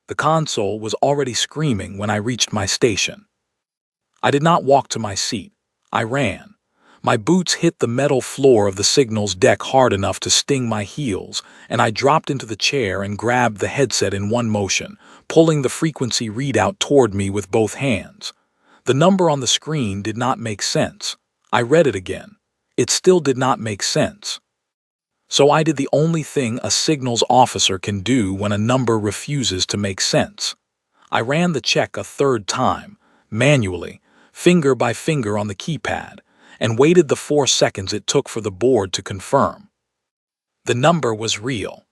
The console was already screaming when I reached my station. I did not walk to my seat. I ran. My boots hit the metal floor of the signal's deck hard enough to sting my heels, and I dropped into the chair and grabbed the headset in one motion, pulling the frequency readout toward me with both hands. The number on the screen did not make sense. I read it again. It still did not make sense. So I did the only thing a signals officer can do when a number refuses to make sense. I ran the check a third time, manually, finger by finger on the keypad, and waited the 4 seconds it took for the board to confirm. The number was real.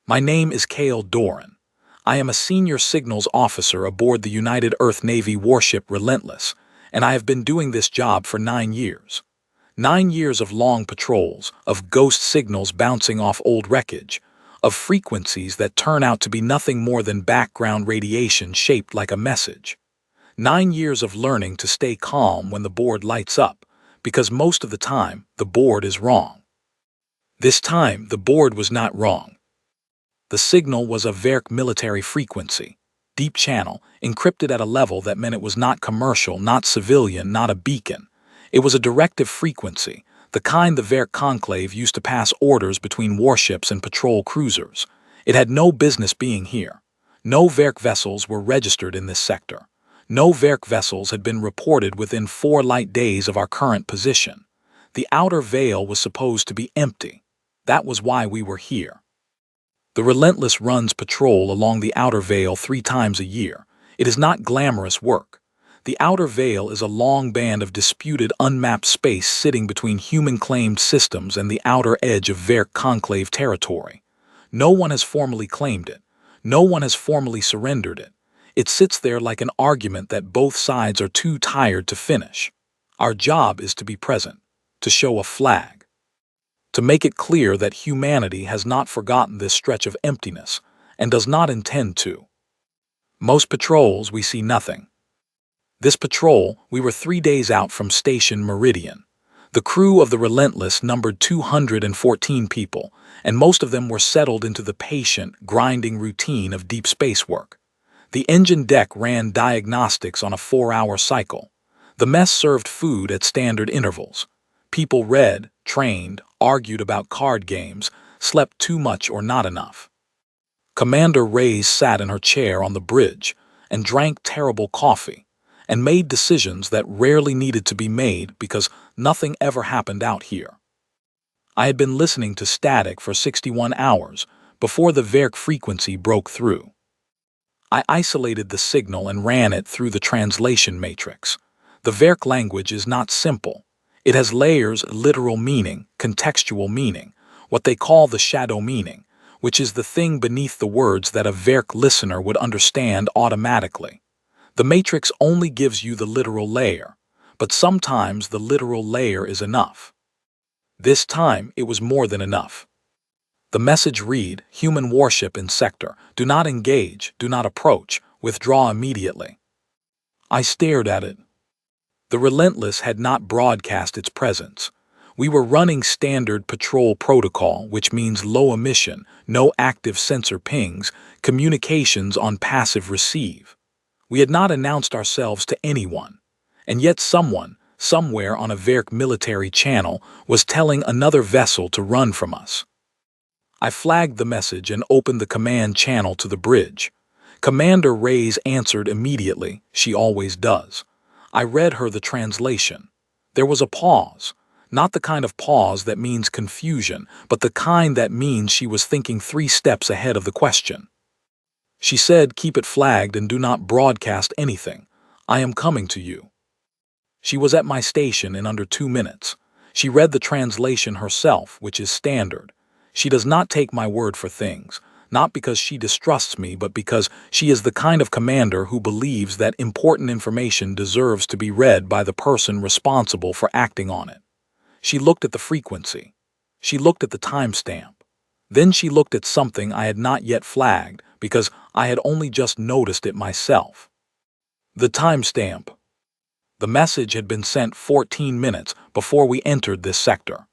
My name is Cale Doran. I am a senior signals officer aboard the United Earth Navy warship Relentless, and I have been doing this job for 9 years. 9 years of long patrols, of ghost signals bouncing off old wreckage, of frequencies that turn out to be nothing more than background radiation shaped like a message. 9 years of learning to stay calm when the board lights up, because most of the time, the board is wrong. This time, the board was not wrong. The signal was a Verk military frequency, deep channel, encrypted at a level that meant it was not commercial, not civilian, not a beacon. It was a directive frequency, the kind the Verk Conclave used to pass orders between warships and patrol cruisers. It had no business being here. No Verk vessels were registered in this sector. No Verk vessels had been reported within 4 light days of our current position. The outer veil was supposed to be empty. That was why we were here. The Relentless runs patrol along the outer veil 3 times a year. It is not glamorous work. The outer veil is a long band of disputed unmapped space sitting between human-claimed systems and the outer edge of Verk Conclave territory. No one has formally claimed it. No one has formally surrendered it. It sits there like an argument that both sides are too tired to finish. Our job is to be present, to show a flag, to make it clear that humanity has not forgotten this stretch of emptiness and does not intend to. Most patrols we see nothing. This patrol, we were 3 days out from Station Meridian. The crew of the Relentless numbered 214 people, and most of them were settled into the patient, grinding routine of deep space work. The engine deck ran diagnostics on a 4-hour cycle. The mess served food at standard intervals. People read, trained, argued about card games, slept too much or not enough. Commander Reyes sat in her chair on the bridge and drank terrible coffee and made decisions that rarely needed to be made because nothing ever happened out here. I had been listening to static for 61 hours before the Verk frequency broke through. I isolated the signal and ran it through the translation matrix. The Verk language is not simple. It has layers, literal meaning, contextual meaning, what they call the shadow meaning, which is the thing beneath the words that a Verk listener would understand automatically. The matrix only gives you the literal layer, but sometimes the literal layer is enough. This time, it was more than enough. The message read, human warship in sector, do not engage, do not approach, withdraw immediately. I stared at it. The Relentless had not broadcast its presence. We were running standard patrol protocol, which means low emission, no active sensor pings, communications on passive receive. We had not announced ourselves to anyone, and yet someone, somewhere on a Verk military channel, was telling another vessel to run from us. I flagged the message and opened the command channel to the bridge. Commander Reyes answered immediately, she always does. I read her the translation. There was a pause, not the kind of pause that means confusion, but the kind that means she was thinking 3 steps ahead of the question. She said, keep it flagged and do not broadcast anything. I am coming to you. She was at my station in under 2 minutes. She read the translation herself, which is standard. She does not take my word for things, not because she distrusts me, but because she is the kind of commander who believes that important information deserves to be read by the person responsible for acting on it. She looked at the frequency. She looked at the timestamp. Then she looked at something I had not yet flagged because I had only just noticed it myself. The timestamp. The message had been sent 14 minutes before we entered this sector.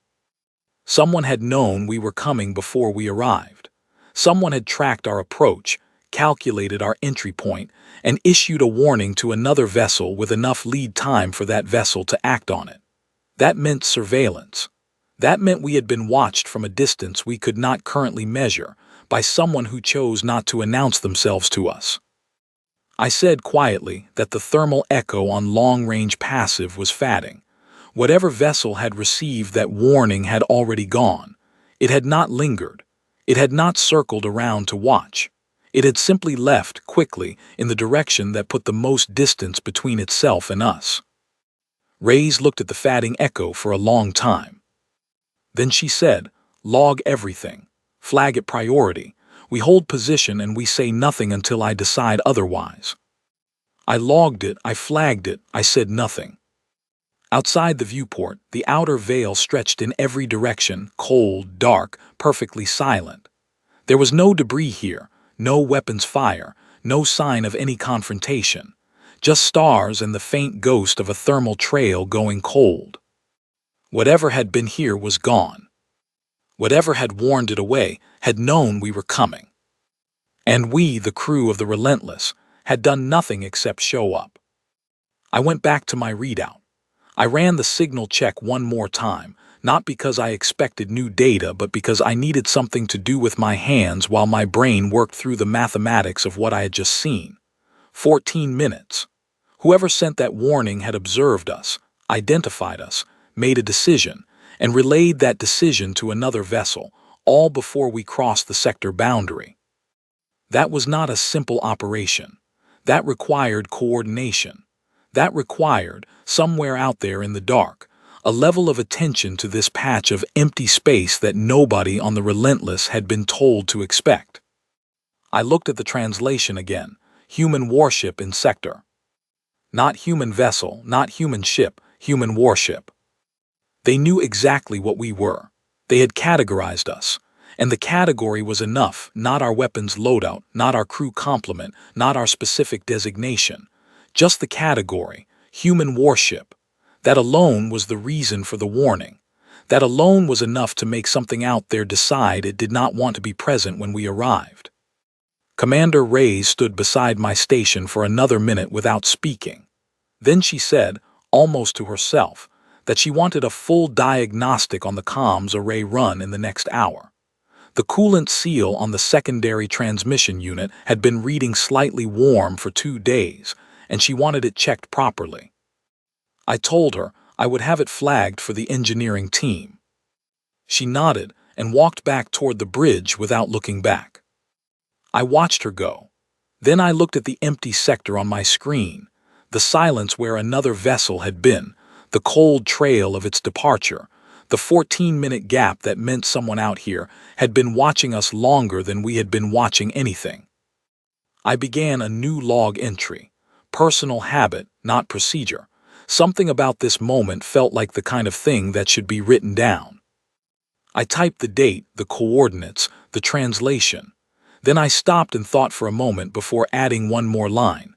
Someone had known we were coming before we arrived. Someone had tracked our approach, calculated our entry point, and issued a warning to another vessel with enough lead time for that vessel to act on it. That meant surveillance. That meant we had been watched from a distance we could not currently measure by someone who chose not to announce themselves to us. I said quietly that the thermal echo on long-range passive was fatting. Whatever vessel had received that warning had already gone. It had not lingered. It had not circled around to watch. It had simply left quickly in the direction that put the most distance between itself and us. Reyes looked at the fatting echo for a long time. Then she said, "Log everything. Flag it priority. We hold position and we say nothing until I decide otherwise." I logged it, I flagged it, I said nothing. Outside the viewport, the outer veil stretched in every direction, cold, dark, perfectly silent. There was no debris here, no weapons fire, no sign of any confrontation. Just stars and the faint ghost of a thermal trail going cold. Whatever had been here was gone. Whatever had warned it away had known we were coming. And we, the crew of the Relentless, had done nothing except show up. I went back to my readout. I ran the signal check one more time, not because I expected new data, but because I needed something to do with my hands while my brain worked through the mathematics of what I had just seen. 14 minutes. Whoever sent that warning had observed us, identified us, made a decision, and relayed that decision to another vessel, all before we crossed the sector boundary. That was not a simple operation. That required coordination. That required, somewhere out there in the dark, a level of attention to this patch of empty space that nobody on the Relentless had been told to expect. I looked at the translation again. Human warship in sector. Not human vessel, not human ship, human warship. They knew exactly what we were. They had categorized us. And the category was enough, not our weapons loadout, not our crew complement, not our specific designation. Just the category, human warship. That alone was the reason for the warning. That alone was enough to make something out there decide it did not want to be present when we arrived. Commander Reyes stood beside my station for another minute without speaking. Then she said, almost to herself, that she wanted a full diagnostic on the comms array run in the next hour. The coolant seal on the secondary transmission unit had been reading slightly warm for 2 days, and she wanted it checked properly. I told her I would have it flagged for the engineering team. She nodded and walked back toward the bridge without looking back. I watched her go. Then I looked at the empty sector on my screen, the silence where another vessel had been, the cold trail of its departure, the 14-minute gap that meant someone out here had been watching us longer than we had been watching anything. I began a new log entry, personal habit, not procedure. Something about this moment felt like the kind of thing that should be written down. I typed the date, the coordinates, the translation. Then I stopped and thought for a moment before adding one more line.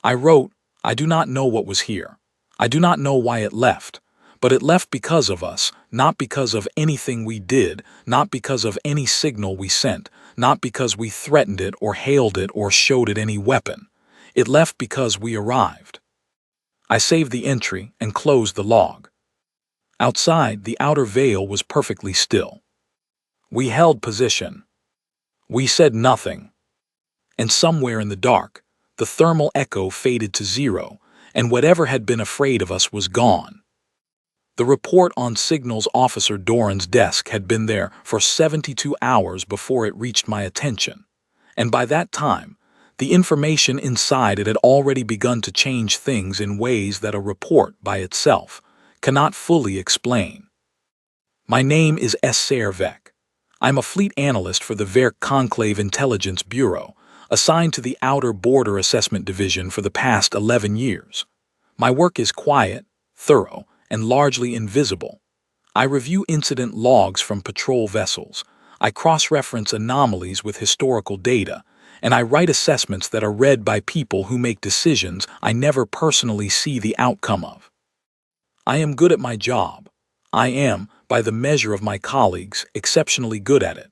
I wrote, "I do not know what was here. I do not know why it left. But it left because of us, not because of anything we did, not because of any signal we sent, not because we threatened it or hailed it or showed it any weapon. It left because we arrived." I saved the entry and closed the log. Outside, the outer veil was perfectly still. We held position. We said nothing. And somewhere in the dark, the thermal echo faded to zero, and whatever had been afraid of us was gone. The report on Signals Officer Doran's desk had been there for 72 hours before it reached my attention, and by that time, the information inside it had already begun to change things in ways that a report by itself cannot fully explain. My name is Esser Vec. I'm a fleet analyst for the Verk Conclave Intelligence Bureau, assigned to the Outer Border Assessment Division for the past 11 years. My work is quiet, thorough, and largely invisible. I review incident logs from patrol vessels. I cross-reference anomalies with historical data, and I write assessments that are read by people who make decisions I never personally see the outcome of. I am good at my job. I am, by the measure of my colleagues, exceptionally good at it.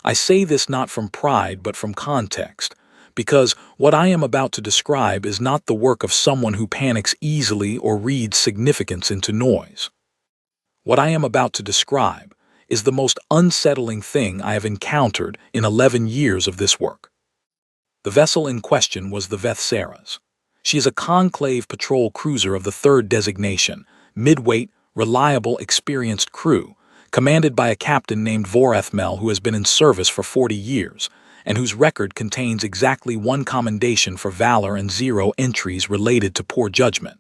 I say this not from pride but from context, because what I am about to describe is not the work of someone who panics easily or reads significance into noise. What I am about to describe is the most unsettling thing I have encountered in 11 years of this work. The vessel in question was the Vethsaras. She is a conclave patrol cruiser of the third designation, mid-weight, reliable, experienced crew, commanded by a captain named Vorethmel who has been in service for 40 years, and whose record contains exactly 1 commendation for valor and 0 entries related to poor judgment.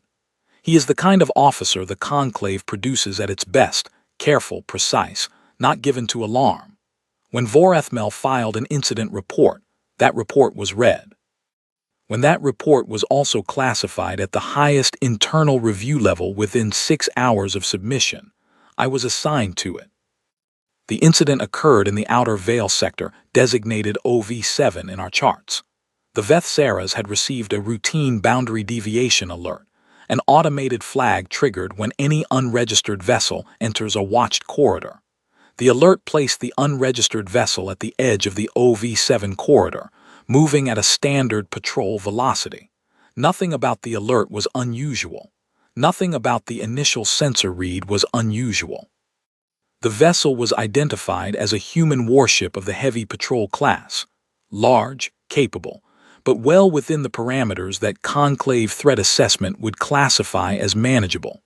He is the kind of officer the conclave produces at its best, careful, precise, not given to alarm. When Vorethmel filed an incident report, that report was read. When that report was also classified at the highest internal review level within 6 hours of submission, I was assigned to it. The incident occurred in the Outer Vale sector, designated OV7 in our charts. The Vethsaras had received a routine boundary deviation alert, an automated flag triggered when any unregistered vessel enters a watched corridor. The alert placed the unregistered vessel at the edge of the OV7 corridor, moving at a standard patrol velocity. Nothing about the alert was unusual. Nothing about the initial sensor read was unusual. The vessel was identified as a human warship of the heavy patrol class, large, capable, but well within the parameters that conclave threat assessment would classify as manageable.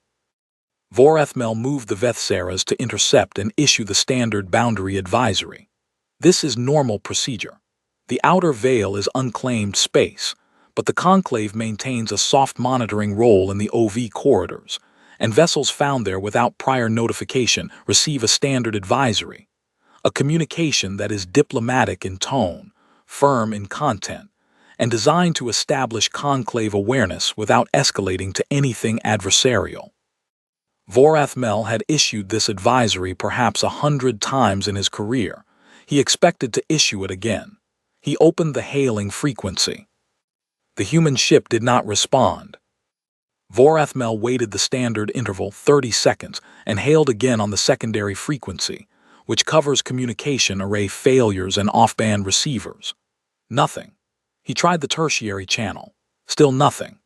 Vorethmel moved the Vethsaras to intercept and issue the standard boundary advisory. This is normal procedure. The Outer Vale is unclaimed space, but the conclave maintains a soft monitoring role in the OV corridors, and vessels found there without prior notification receive a standard advisory, a communication that is diplomatic in tone, firm in content, and designed to establish conclave awareness without escalating to anything adversarial. Vorethmel had issued this advisory perhaps 100 times in his career. He expected to issue it again. He opened the hailing frequency. The human ship did not respond. Vorethmel waited the standard interval 30 seconds and hailed again on the secondary frequency, which covers communication array failures and off-band receivers. Nothing. He tried the tertiary channel. Still nothing.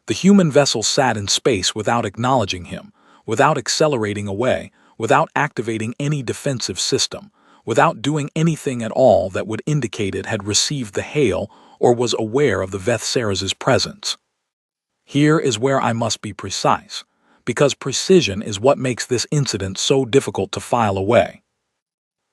The human vessel sat in space without acknowledging him, without accelerating away, without activating any defensive system, without doing anything at all that would indicate it had received the hail or was aware of the Vethsaras' presence. Here is where I must be precise, because precision is what makes this incident so difficult to file away.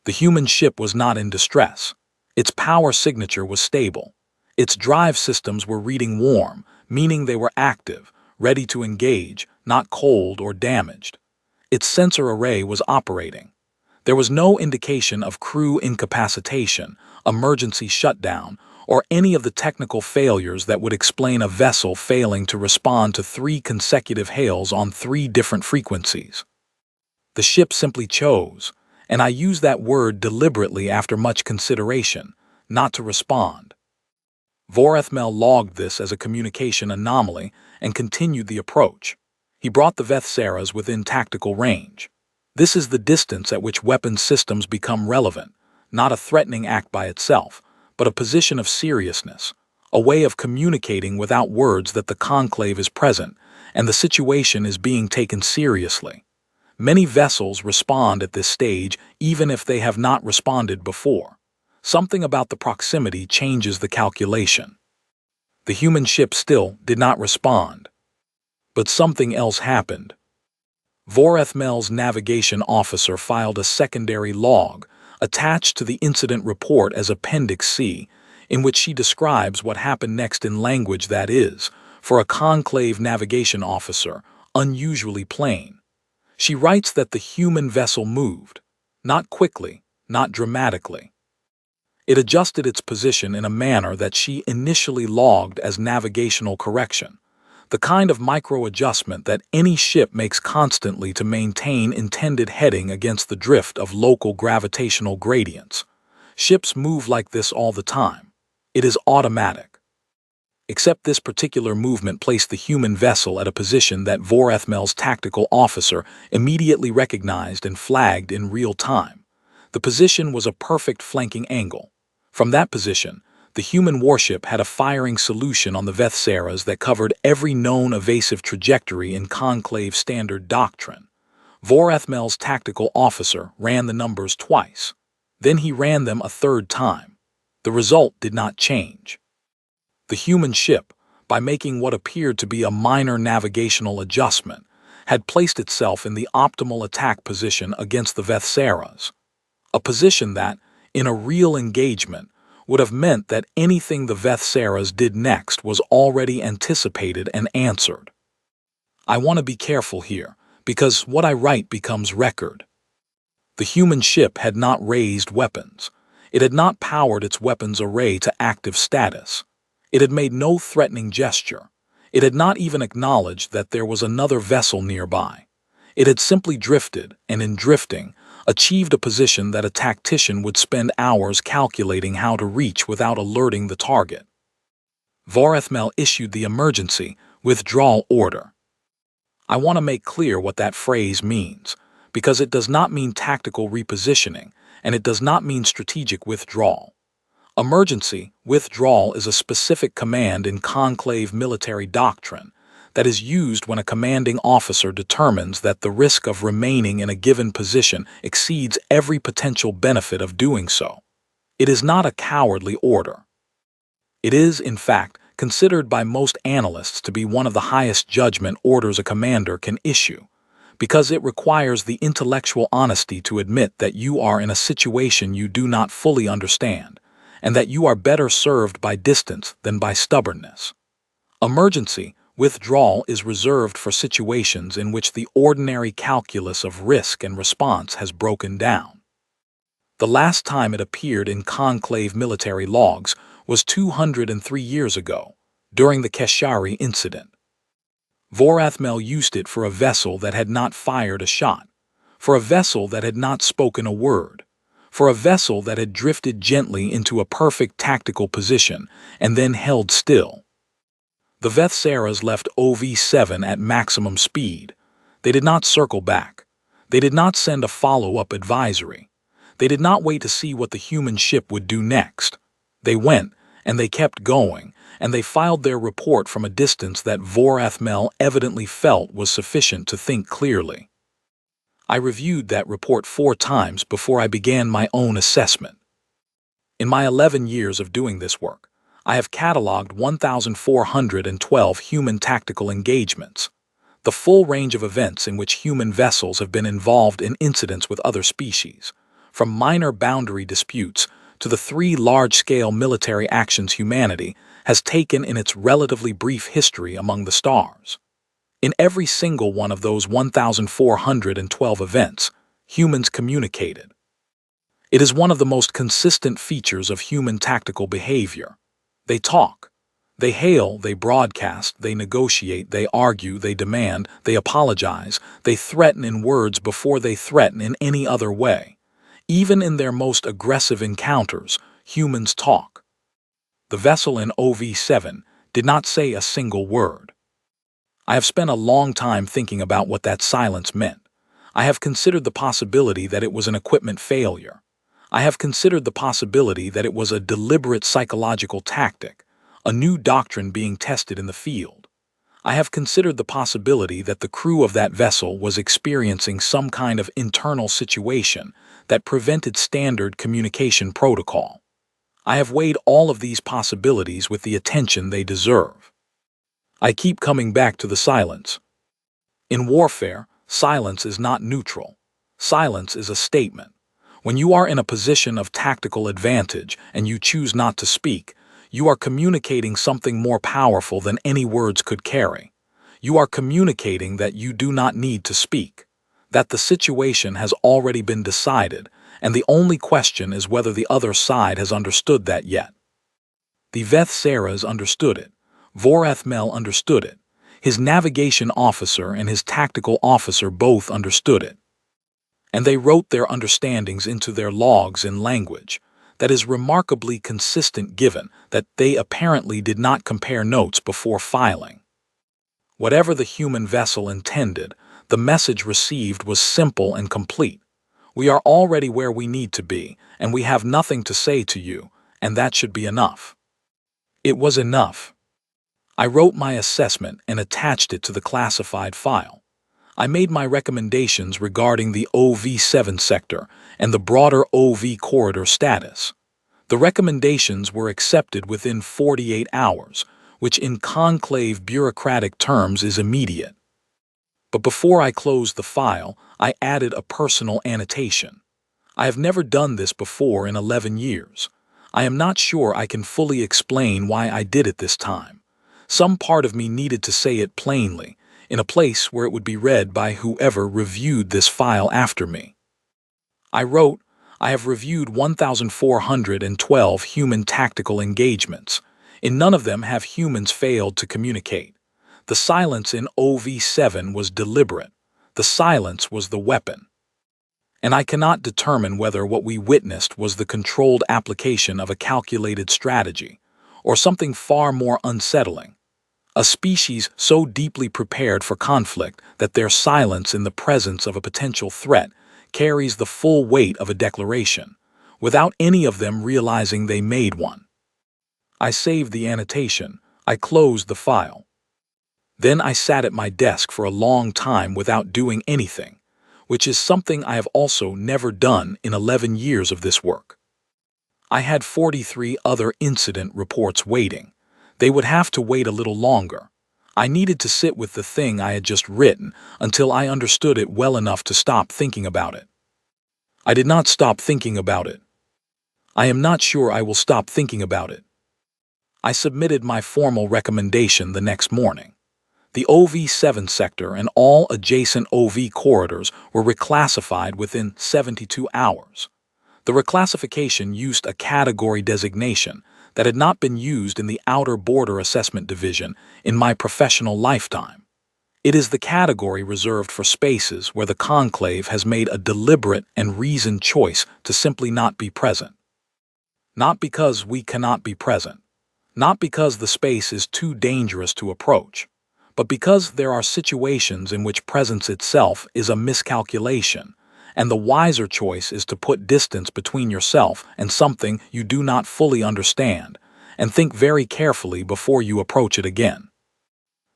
The human ship was not in distress. Its power signature was stable. Its drive systems were reading warm, meaning they were active, ready to engage, not cold or damaged. Its sensor array was operating. There was no indication of crew incapacitation, emergency shutdown, or any of the technical failures that would explain a vessel failing to respond to 3 consecutive hails on 3 different frequencies. The ship simply chose, and I use that word deliberately after much consideration, not to respond. Vorethmel logged this as a communication anomaly and continued the approach. He brought the Vethsaras within tactical range. This is the distance at which weapons systems become relevant, not a threatening act by itself, but a position of seriousness, a way of communicating without words that the conclave is present and the situation is being taken seriously. Many vessels respond at this stage even if they have not responded before. Something about the proximity changes the calculation. The human ship still did not respond. But something else happened. Vorethmel's navigation officer filed a secondary log attached to the incident report as Appendix C, in which she describes what happened next in language that is, for a conclave navigation officer, unusually plain. She writes that the human vessel moved, not quickly, not dramatically. It adjusted its position in a manner that she initially logged as navigational correction, the kind of micro-adjustment that any ship makes constantly to maintain intended heading against the drift of local gravitational gradients. Ships move like this all the time. It is automatic. Except this particular movement placed the human vessel at a position that Vorethmel's tactical officer immediately recognized and flagged in real time. The position was a perfect flanking angle. From that position, the human warship had a firing solution on the Vethsaras that covered every known evasive trajectory in Conclave standard doctrine. Vorathmel's tactical officer ran the numbers twice. Then he ran them a third time. The result did not change. The human ship, by making what appeared to be a minor navigational adjustment, had placed itself in the optimal attack position against the Vethsaras, a position that, in a real engagement, would have meant that anything the Vethsaras did next was already anticipated and answered. I want to be careful here, because what I write becomes record. The human ship had not raised weapons. It had not powered its weapons array to active status. It had made no threatening gesture. It had not even acknowledged that there was another vessel nearby. It had simply drifted, and in drifting, achieved a position that a tactician would spend hours calculating how to reach without alerting the target. Vorathmel issued the emergency withdrawal order. I want to make clear what that phrase means, because it does not mean tactical repositioning, and it does not mean strategic withdrawal. Emergency withdrawal is a specific command in conclave military doctrine that is used when a commanding officer determines that the risk of remaining in a given position exceeds every potential benefit of doing so. It is not a cowardly order. It is, in fact, considered by most analysts to be one of the highest judgment orders a commander can issue, because it requires the intellectual honesty to admit that you are in a situation you do not fully understand, and that you are better served by distance than by stubbornness. Emergency withdrawal is reserved for situations in which the ordinary calculus of risk and response has broken down. The last time it appeared in conclave military logs was 203 years ago, during the Keshari incident. Vorathmel used it for a vessel that had not fired a shot, for a vessel that had not spoken a word, for a vessel that had drifted gently into a perfect tactical position and then held still. The Vethsaras left OV-7 at maximum speed. They did not circle back. They did not send a follow-up advisory. They did not wait to see what the human ship would do next. They went, and they kept going, and they filed their report from a distance that Vorathmel evidently felt was sufficient to think clearly. I reviewed that report 4 times before I began my own assessment. In my 11 years of doing this work, I have cataloged 1,412 human tactical engagements, the full range of events in which human vessels have been involved in incidents with other species, from minor boundary disputes to the 3 large-scale military actions humanity has taken in its relatively brief history among the stars. In every single one of those 1,412 events, humans communicated. It is one of the most consistent features of human tactical behavior. They talk. They hail, they broadcast, they negotiate, they argue, they demand, they apologize, they threaten in words before they threaten in any other way. Even in their most aggressive encounters, humans talk. The vessel in OV-7 did not say a single word. I have spent a long time thinking about what that silence meant. I have considered the possibility that it was an equipment failure. I have considered the possibility that it was a deliberate psychological tactic, a new doctrine being tested in the field. I have considered the possibility that the crew of that vessel was experiencing some kind of internal situation that prevented standard communication protocol. I have weighed all of these possibilities with the attention they deserve. I keep coming back to the silence. In warfare, silence is not neutral. Silence is a statement. When you are in a position of tactical advantage and you choose not to speak, you are communicating something more powerful than any words could carry. You are communicating that you do not need to speak, that the situation has already been decided, and the only question is whether the other side has understood that yet. The Vethsaras understood it. Vorathmel understood it. His navigation officer and his tactical officer both understood it. And they wrote their understandings into their logs in language that is remarkably consistent given that they apparently did not compare notes before filing. Whatever the human vessel intended, the message received was simple and complete. We are already where we need to be, and we have nothing to say to you, and that should be enough." It was enough. I wrote my assessment and attached it to the classified file. I made my recommendations regarding the OV7 sector and the broader OV corridor status. The recommendations were accepted within 48 hours, which in conclave bureaucratic terms is immediate. But before I closed the file, I added a personal annotation. I have never done this before in 11 years. I am not sure I can fully explain why I did it this time. Some part of me needed to say it plainly, in a place where it would be read by whoever reviewed this file after me. I wrote, "I have reviewed 1,412 human tactical engagements. In none of them have humans failed to communicate. The silence in OV7 was deliberate. The silence was the weapon. And I cannot determine whether what we witnessed was the controlled application of a calculated strategy, or something far more unsettling. A species so deeply prepared for conflict that their silence in the presence of a potential threat carries the full weight of a declaration, without any of them realizing they made one." I saved the annotation. I closed the file. Then I sat at my desk for a long time without doing anything, which is something I have also never done in 11 years of this work. I had 43 other incident reports waiting. They would have to wait a little longer. I needed to sit with the thing I had just written until I understood it well enough to stop thinking about it. I did not stop thinking about it. I am not sure I will stop thinking about it. I submitted my formal recommendation the next morning. The OV7 sector and all adjacent OV corridors were reclassified within 72 hours. The reclassification used a category designation that had not been used in the Outer Border Assessment Division in my professional lifetime. It is the category reserved for spaces where the conclave has made a deliberate and reasoned choice to simply not be present. Not because we cannot be present, not because the space is too dangerous to approach, but because there are situations in which presence itself is a miscalculation, and the wiser choice is to put distance between yourself and something you do not fully understand, and think very carefully before you approach it again.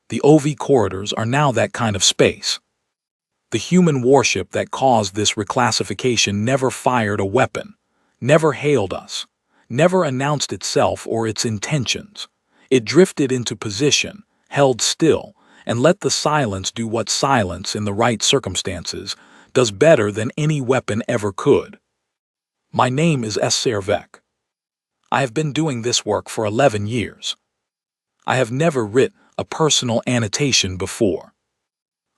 The OV corridors are now that kind of space. The human warship that caused this reclassification never fired a weapon, never hailed us, never announced itself or its intentions. It drifted into position, held still, and let the silence do what silence, in the right circumstances, does better than any weapon ever could. My name is S. Servec. I have been doing this work for 11 years. I have never writ a personal annotation before.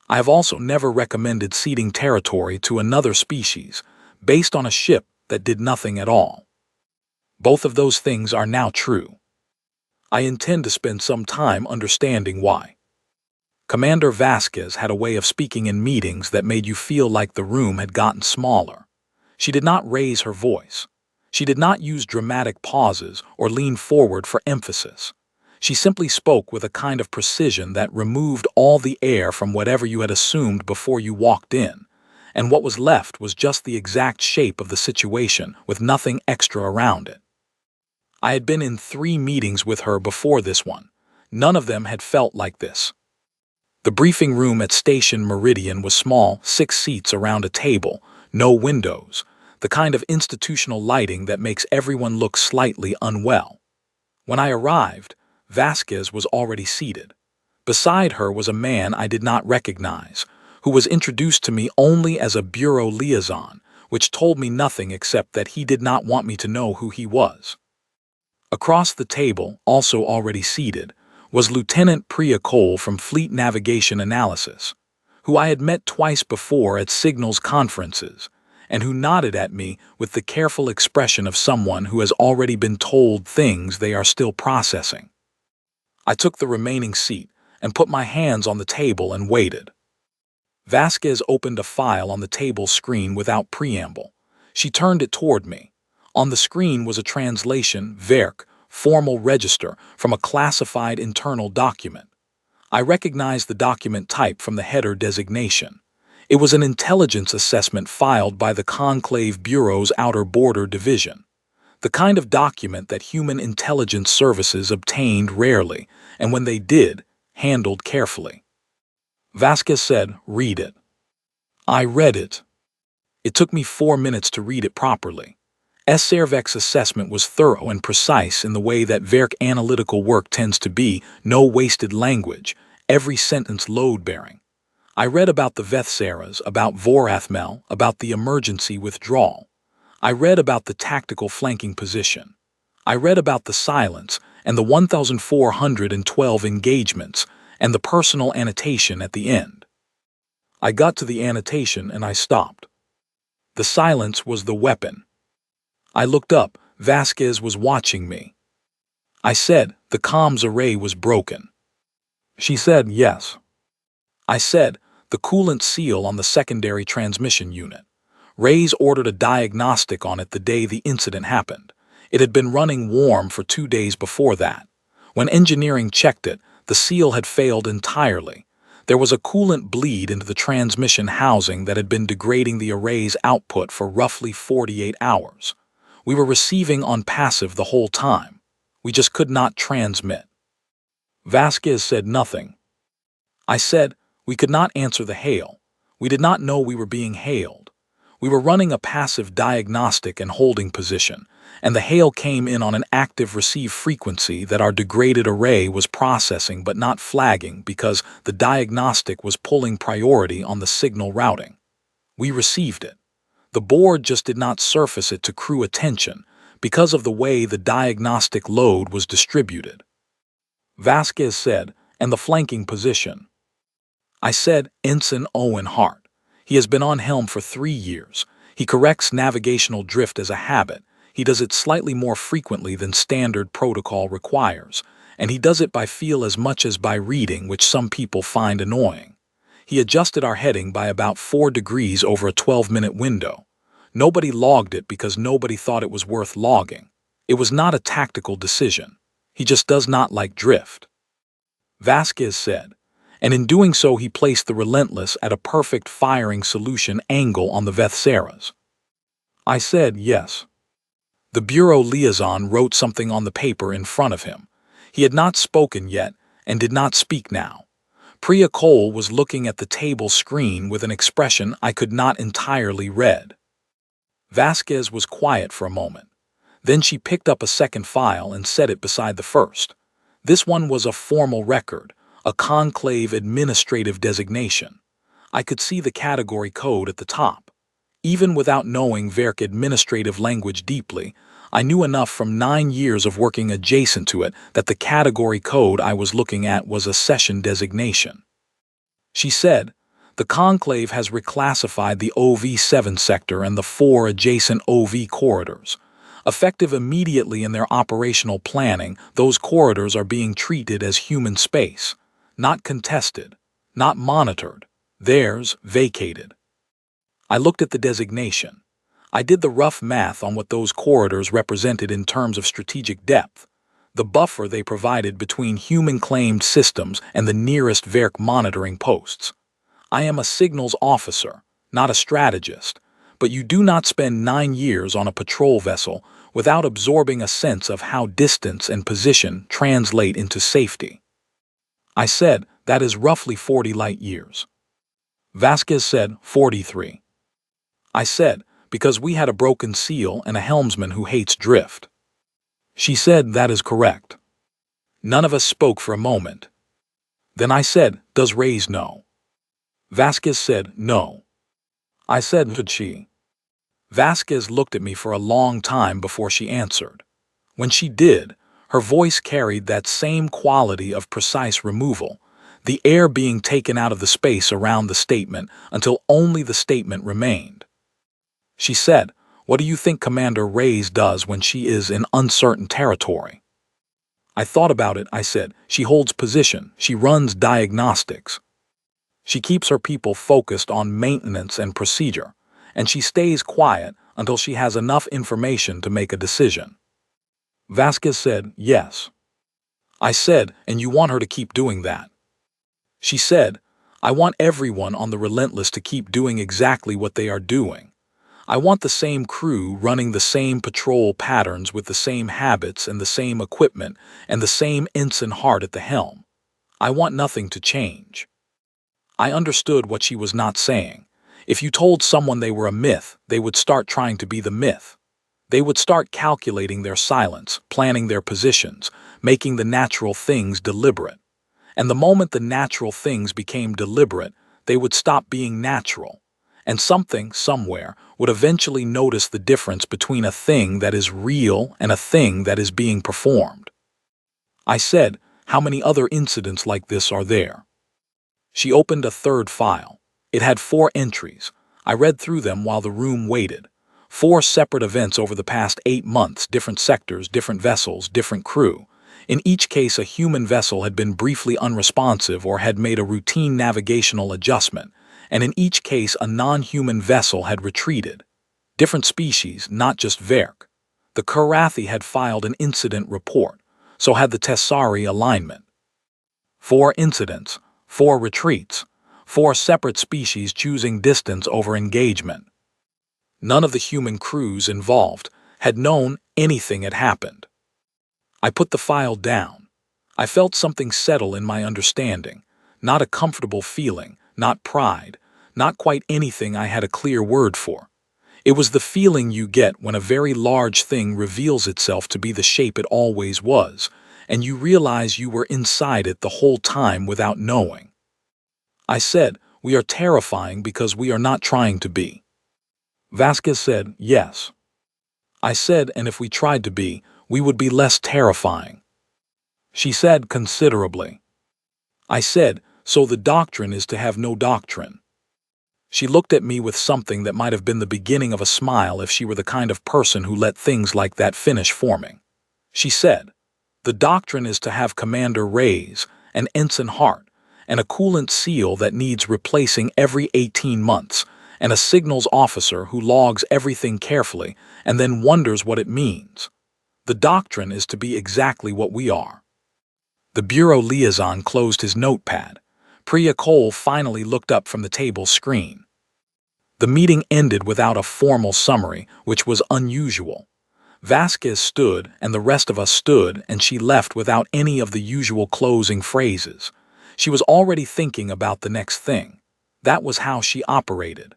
I have also never recommended ceding territory to another species based on a ship that did nothing at all. Both of those things are now true. I intend to spend some time understanding why. Commander Vasquez had a way of speaking in meetings that made you feel like the room had gotten smaller. She did not raise her voice. She did not use dramatic pauses or lean forward for emphasis. She simply spoke with a kind of precision that removed all the air from whatever you had assumed before you walked in, and what was left was just the exact shape of the situation with nothing extra around it. I had been in 3 meetings with her before this one. None of them had felt like this. The briefing room at Station Meridian was small, 6 seats around a table, no windows, the kind of institutional lighting that makes everyone look slightly unwell. When I arrived, Vasquez was already seated. Beside her was a man I did not recognize, who was introduced to me only as a bureau liaison, which told me nothing except that he did not want me to know who he was. Across the table, also already seated, was Lieutenant Priya Cole from Fleet Navigation Analysis, who I had met twice before at signals conferences, and who nodded at me with the careful expression of someone who has already been told things they are still processing. I took the remaining seat and put my hands on the table and waited. Vasquez opened a file on the table screen without preamble. She turned it toward me. On the screen was a translation, Werk, formal register, from a classified internal document. I recognized the document type from the header designation. It was an intelligence assessment filed by the Conclave Bureau's Outer Border Division, the kind of document that human intelligence services obtained rarely, and when they did, handled carefully. Vasquez said, "Read it." I read it. It took me 4 minutes to read it properly. SERVEC's assessment was thorough and precise in the way that VERC analytical work tends to be, no wasted language, every sentence load-bearing. I read about the Vethsaras, about Vorathmel, about the emergency withdrawal. I read about the tactical flanking position. I read about the silence and the 1,412 engagements and the personal annotation at the end. I got to the annotation and I stopped. The silence was the weapon. I looked up. Vasquez was watching me. I said, "The comms array was broken." She said, "Yes." I said, "The coolant seal on the secondary transmission unit. Ray's ordered a diagnostic on it the day the incident happened. It had been running warm for 2 days before that. When engineering checked it, the seal had failed entirely. There was a coolant bleed into the transmission housing that had been degrading the array's output for roughly 48 hours. We were receiving on passive the whole time. We just could not transmit." Vasquez said nothing. I said, "We could not answer the hail. We did not know we were being hailed. We were running a passive diagnostic and holding position, and the hail came in on an active receive frequency that our degraded array was processing but not flagging because the diagnostic was pulling priority on the signal routing. We received it. The board just did not surface it to crew attention because of the way the diagnostic load was distributed." Vasquez said, "And the flanking position?" I said, "Ensign Owen Hart. He has been on helm for 3 years. He corrects navigational drift as a habit. He does it slightly more frequently than standard protocol requires, and he does it by feel as much as by reading, which some people find annoying. He adjusted our heading by about 4 degrees over a 12-minute window. Nobody logged it because nobody thought it was worth logging. It was not a tactical decision. He just does not like drift." Vasquez said, "And in doing so he placed the Relentless at a perfect firing solution angle on the Vethsaras." I said, "Yes." The Bureau liaison wrote something on the paper in front of him. He had not spoken yet and did not speak now. Priya Cole was looking at the table screen with an expression I could not entirely read. Vasquez was quiet for a moment. Then she picked up a second file and set it beside the first. This one was a formal record, a conclave administrative designation. I could see the category code at the top. Even without knowing VERC administrative language deeply, I knew enough from 9 years of working adjacent to it that the category code I was looking at was a session designation. She said, "The conclave has reclassified the OV7 sector and the 4 adjacent OV corridors. Effective immediately in their operational planning, those corridors are being treated as human space, not contested, not monitored, theirs vacated." I looked at the designation. I did the rough math on what those corridors represented in terms of strategic depth, the buffer they provided between human-claimed systems and the nearest VERC monitoring posts. I am a signals officer, not a strategist, but you do not spend 9 years on a patrol vessel without absorbing a sense of how distance and position translate into safety. I said, "That is roughly 40 light years." Vasquez said, 43. I said, "Because we had a broken seal and a helmsman who hates drift." She said, "That is correct." None of us spoke for a moment. Then I said, "Does Reyes know?" Vasquez said, "No." I said, "Did she?" Vasquez looked at me for a long time before she answered. When she did, her voice carried that same quality of precise removal, the air being taken out of the space around the statement until only the statement remained. She said, "What do you think Commander Reyes does when she is in uncertain territory?" I thought about it. I said, "She holds position. She runs diagnostics. She keeps her people focused on maintenance and procedure, and she stays quiet until she has enough information to make a decision." Vasquez said, "Yes." I said, "And you want her to keep doing that?" She said, I want everyone on the Relentless to keep doing exactly what they are doing. I want the same crew running the same patrol patterns with the same habits and the same equipment and the same ensign heart at the helm. I want nothing to change. I understood what she was not saying. If you told someone they were a myth, they would start trying to be the myth. They would start calculating their silence, planning their positions, making the natural things deliberate. And the moment the natural things became deliberate, they would stop being natural. And something, somewhere, would eventually notice the difference between a thing that is real and a thing that is being performed. I said, "How many other incidents like this are there?" She opened a third file. It had 4 entries. I read through them while the room waited. 4 separate events over the past 8 months, different sectors, different vessels, different crew. In each case, a human vessel had been briefly unresponsive or had made a routine navigational adjustment, and in each case, a non-human vessel had retreated. Different species, not just Verk. The Karathi had filed an incident report, so had the Tessari alignment. 4 incidents, 4 retreats, 4 separate species choosing distance over engagement. None of the human crews involved had known anything had happened. I put the file down. I felt something settle in my understanding, not a comfortable feeling, not pride, not quite anything I had a clear word for. It was the feeling you get when a very large thing reveals itself to be the shape it always was, and you realize you were inside it the whole time without knowing. I said, "We are terrifying because we are not trying to be." Vasquez said, "Yes." I said, "And if we tried to be, we would be less terrifying." She said, "Considerably." I said, "So the doctrine is to have no doctrine." She looked at me with something that might have been the beginning of a smile if she were the kind of person who let things like that finish forming. She said, "The doctrine is to have Commander Rays, an ensign Hart, and a coolant seal that needs replacing every 18 months, and a signals officer who logs everything carefully and then wonders what it means. The doctrine is to be exactly what we are." The bureau liaison closed his notepad. Priya Cole finally looked up from the table screen. The meeting ended without a formal summary, which was unusual. Vasquez stood, and the rest of us stood, and she left without any of the usual closing phrases. She was already thinking about the next thing. That was how she operated.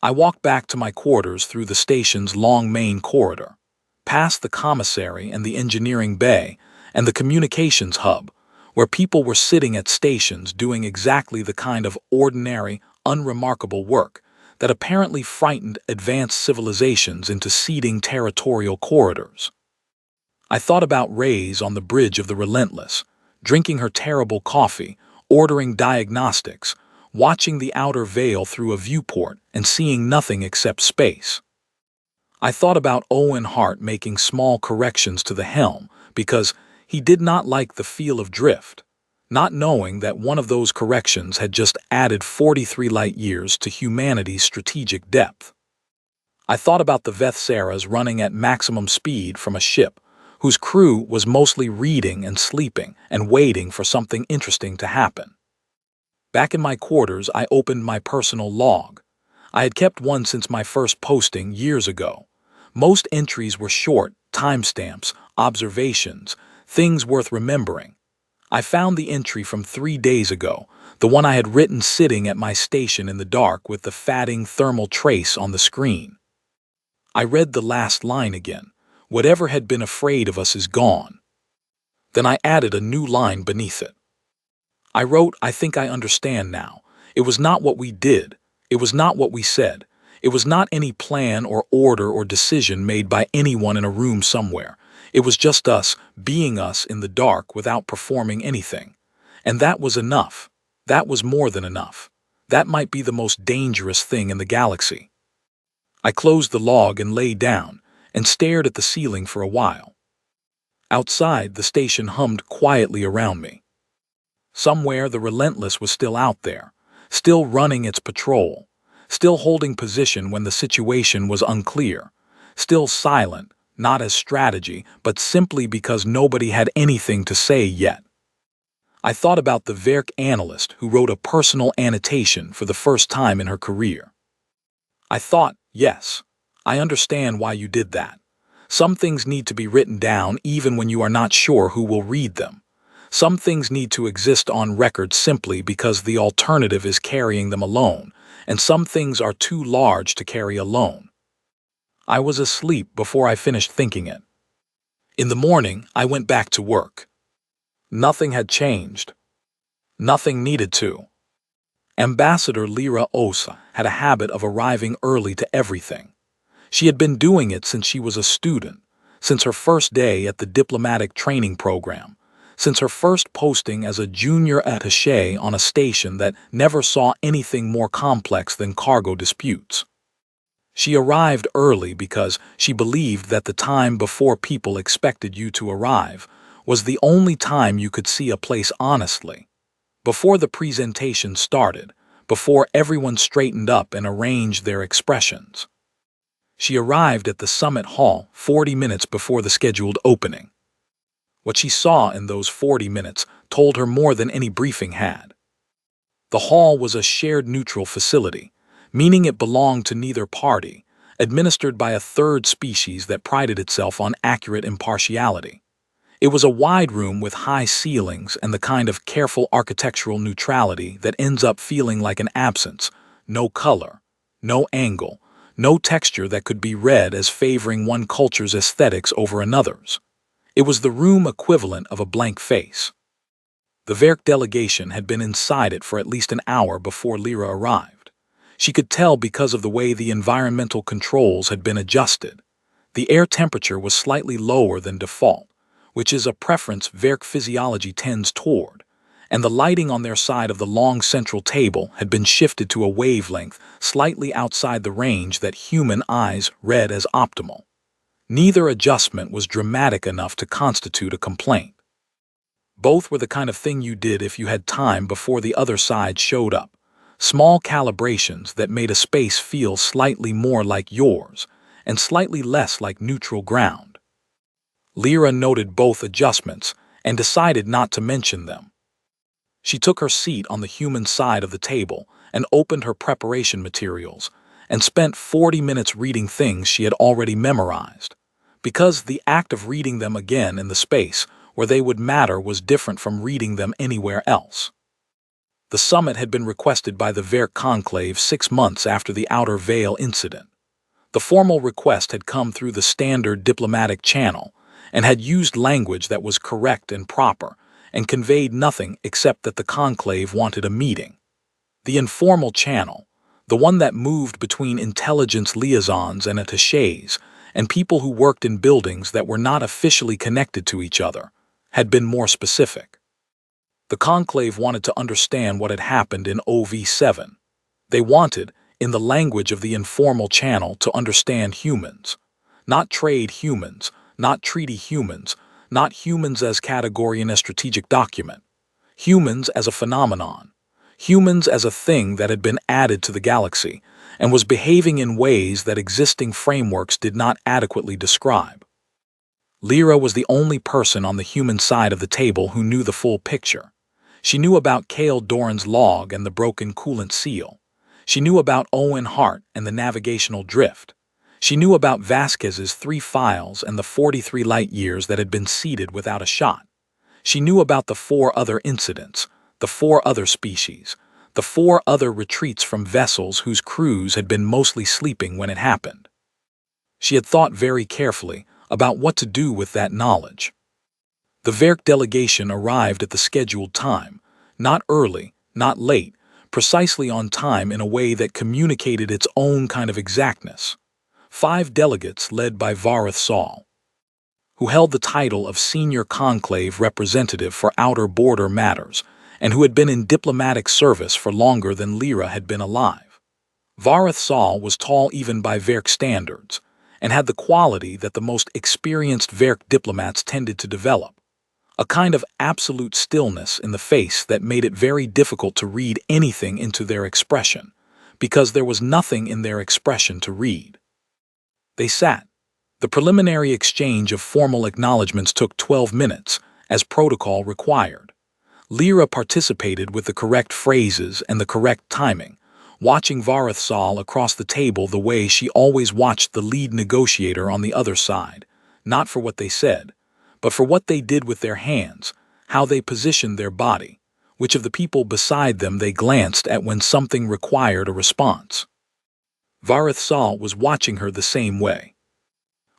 I walked back to my quarters through the station's long main corridor, past the commissary and the engineering bay and the communications hub, where people were sitting at stations doing exactly the kind of ordinary, unremarkable work that apparently frightened advanced civilizations into ceding territorial corridors. I thought about Rays on the bridge of the Relentless, drinking her terrible coffee, ordering diagnostics, watching the outer veil through a viewport and seeing nothing except space. I thought about Owen Hart making small corrections to the helm because he did not like the feel of drift, not knowing that one of those corrections had just added 43 light-years to humanity's strategic depth. I thought about the Vethsaras running at maximum speed from a ship whose crew was mostly reading and sleeping and waiting for something interesting to happen. Back in my quarters, I opened my personal log. I had kept one since my first posting years ago. Most entries were short, timestamps, observations, things worth remembering. I found the entry from 3 days ago, the one I had written sitting at my station in the dark with the fatting thermal trace on the screen. I read the last line again. "Whatever had been afraid of us is gone." Then I added a new line beneath it. I wrote, "I think I understand now. It was not what we did. It was not what we said. It was not any plan or order or decision made by anyone in a room somewhere. It was just us, being us in the dark without performing anything. And that was enough. That was more than enough. That might be the most dangerous thing in the galaxy." I closed the log and lay down and stared at the ceiling for a while. Outside, the station hummed quietly around me. Somewhere, the Relentless was still out there, still running its patrol, still holding position when the situation was unclear, still silent, not as strategy, but simply because nobody had anything to say yet. I thought about the Werk analyst who wrote a personal annotation for the first time in her career. I thought, yes, I understand why you did that. Some things need to be written down even when you are not sure who will read them. Some things need to exist on record simply because the alternative is carrying them alone, and some things are too large to carry alone. I was asleep before I finished thinking it. In the morning, I went back to work. Nothing had changed. Nothing needed to. Ambassador Lyra Osa had a habit of arriving early to everything. She had been doing it since she was a student, since her first day at the diplomatic training program, since her first posting as a junior attaché on a station that never saw anything more complex than cargo disputes. She arrived early because she believed that the time before people expected you to arrive was the only time you could see a place honestly. Before the presentation started, before everyone straightened up and arranged their expressions. She arrived at the summit hall 40 minutes before the scheduled opening. What she saw in those 40 minutes told her more than any briefing had. The hall was a shared neutral facility, meaning it belonged to neither party, administered by a third species that prided itself on accurate impartiality. It was a wide room with high ceilings and the kind of careful architectural neutrality that ends up feeling like an absence, no color, no angle, no texture that could be read as favoring one culture's aesthetics over another's. It was the room equivalent of a blank face. The Werk delegation had been inside it for at least an hour before Lyra arrived. She could tell because of the way the environmental controls had been adjusted. The air temperature was slightly lower than default, which is a preference Werk physiology tends toward, and the lighting on their side of the long central table had been shifted to a wavelength slightly outside the range that human eyes read as optimal. Neither adjustment was dramatic enough to constitute a complaint. Both were the kind of thing you did if you had time before the other side showed up, small calibrations that made a space feel slightly more like yours and slightly less like neutral ground. Lyra noted both adjustments and decided not to mention them. She took her seat on the human side of the table and opened her preparation materials and spent 40 minutes reading things she had already memorized, because the act of reading them again in the space where they would matter was different from reading them anywhere else. The summit had been requested by the Werk conclave 6 months after the Outer Veil incident. The formal request had come through the standard diplomatic channel and had used language that was correct and proper and conveyed nothing except that the conclave wanted a meeting. The informal channel, the one that moved between intelligence liaisons and attachés and people who worked in buildings that were not officially connected to each other, had been more specific. The conclave wanted to understand what had happened in OV7. They wanted, in the language of the informal channel, to understand humans. Not trade humans, not treaty humans, not humans as category in a strategic document. Humans as a phenomenon. Humans as a thing that had been added to the galaxy and was behaving in ways that existing frameworks did not adequately describe. Lyra was the only person on the human side of the table who knew the full picture. She knew about Cale Doran's log and the broken coolant seal. She knew about Owen Hart and the navigational drift. She knew about Vasquez's 3 files and the 43 light-years that had been seeded without a shot. She knew about the 4 other incidents, the 4 other species, the 4 other retreats from vessels whose crews had been mostly sleeping when it happened. She had thought very carefully about what to do with that knowledge. The Werk delegation arrived at the scheduled time, not early, not late, precisely on time in a way that communicated its own kind of exactness. 5 delegates led by Vareth Saul, who held the title of Senior Conclave Representative for Outer Border Matters and who had been in diplomatic service for longer than Lyra had been alive. Vareth Saul was tall even by Werk standards and had the quality that the most experienced Werk diplomats tended to develop, a kind of absolute stillness in the face that made it very difficult to read anything into their expression, because there was nothing in their expression to read. They sat. The preliminary exchange of formal acknowledgments took 12 minutes, as protocol required. Lyra participated with the correct phrases and the correct timing, watching Vareth Sal across the table the way she always watched the lead negotiator on the other side, not for what they said, but for what they did with their hands, how they positioned their body, which of the people beside them they glanced at when something required a response. Vareth Sal was watching her the same way.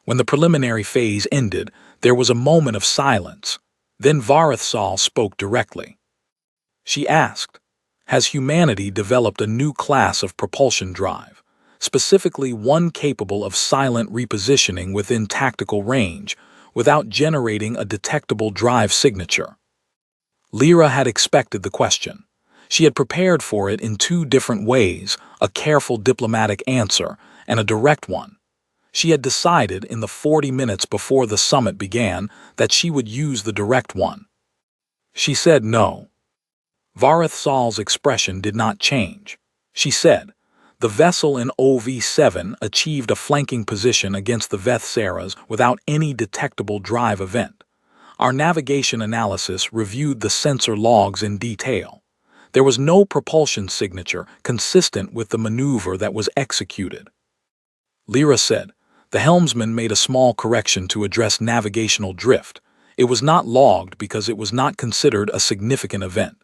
When the preliminary phase ended, there was a moment of silence. Then Vareth Sal spoke directly. She asked, "Has humanity developed a new class of propulsion drive, specifically one capable of silent repositioning within tactical range, without generating a detectable drive signature?" Lyra had expected the question. She had prepared for it in two different ways, a careful diplomatic answer and a direct one. She had decided in the 40 minutes before the summit began that she would use the direct one. She said no. Vareth Sal's expression did not change. She said, "The vessel in OV-7 achieved a flanking position against the Vethsaras without any detectable drive event. Our navigation analysis reviewed the sensor logs in detail. There was no propulsion signature consistent with the maneuver that was executed." Lyra said, "The helmsman made a small correction to address navigational drift. It was not logged because it was not considered a significant event.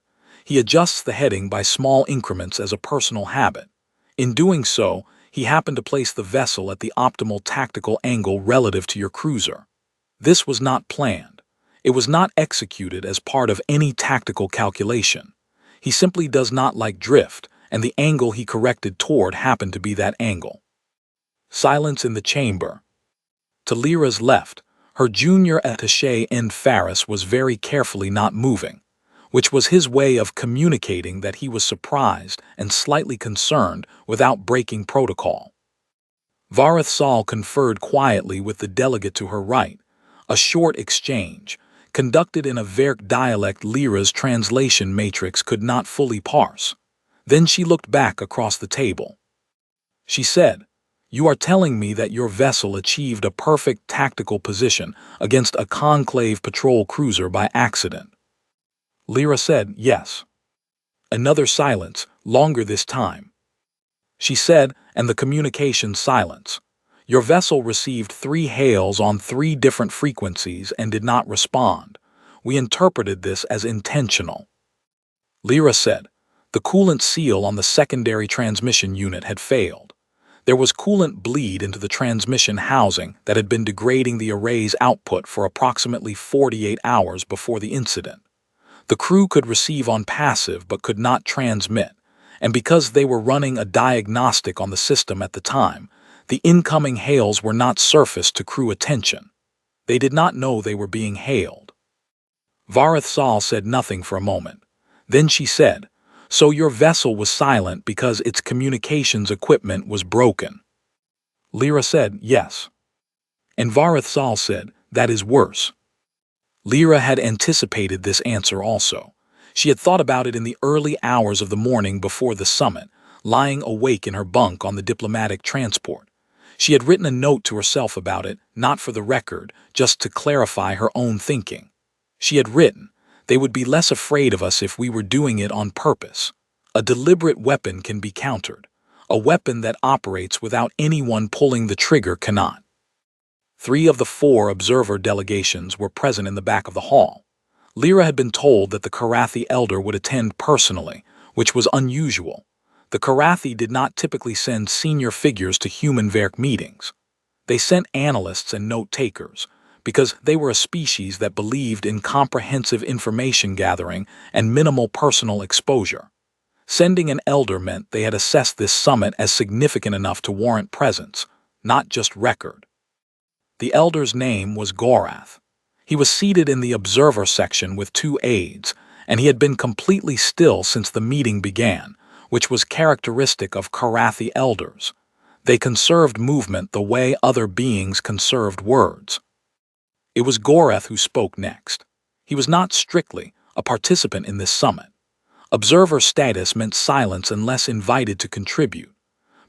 He adjusts the heading by small increments as a personal habit. In doing so, he happened to place the vessel at the optimal tactical angle relative to your cruiser. This was not planned. It was not executed as part of any tactical calculation. He simply does not like drift, and the angle he corrected toward happened to be that angle." Silence in the chamber. To Lyra's left, her junior attaché End Faris was very carefully not moving, which was his way of communicating that he was surprised and slightly concerned without breaking protocol. Vareth Sal conferred quietly with the delegate to her right, a short exchange, conducted in a Verk dialect Lyra's translation matrix could not fully parse. Then she looked back across the table. She said, "You are telling me that your vessel achieved a perfect tactical position against a Conclave patrol cruiser by accident?" Lyra said, "Yes." Another silence, longer this time. She said, and the communication silence, "Your vessel received 3 hails on 3 different frequencies and did not respond. We interpreted this as intentional." Lyra said, "The coolant seal on the secondary transmission unit had failed. There was coolant bleed into the transmission housing that had been degrading the array's output for approximately 48 hours before the incident. The crew could receive on passive but could not transmit, and because they were running a diagnostic on the system at the time, the incoming hails were not surfaced to crew attention. They did not know they were being hailed." Vareth Sal said nothing for a moment. Then she said, "So your vessel was silent because its communications equipment was broken?" Lyra said, "Yes." And Vareth Sal said, "That is worse." Lyra had anticipated this answer also. She had thought about it in the early hours of the morning before the summit, lying awake in her bunk on the diplomatic transport. She had written a note to herself about it, not for the record, just to clarify her own thinking. She had written, "They would be less afraid of us if we were doing it on purpose. A deliberate weapon can be countered. A weapon that operates without anyone pulling the trigger cannot." 3 of the 4 observer delegations were present in the back of the hall. Lyra had been told that the Karathi elder would attend personally, which was unusual. The Karathi did not typically send senior figures to human Verk meetings. They sent analysts and note-takers, because they were a species that believed in comprehensive information gathering and minimal personal exposure. Sending an elder meant they had assessed this summit as significant enough to warrant presence, not just record. The elder's name was Gorath. He was seated in the observer section with 2 aides, and he had been completely still since the meeting began, which was characteristic of Karathi elders. They conserved movement the way other beings conserved words. It was Gorath who spoke next. He was not strictly a participant in this summit. Observer status meant silence unless invited to contribute.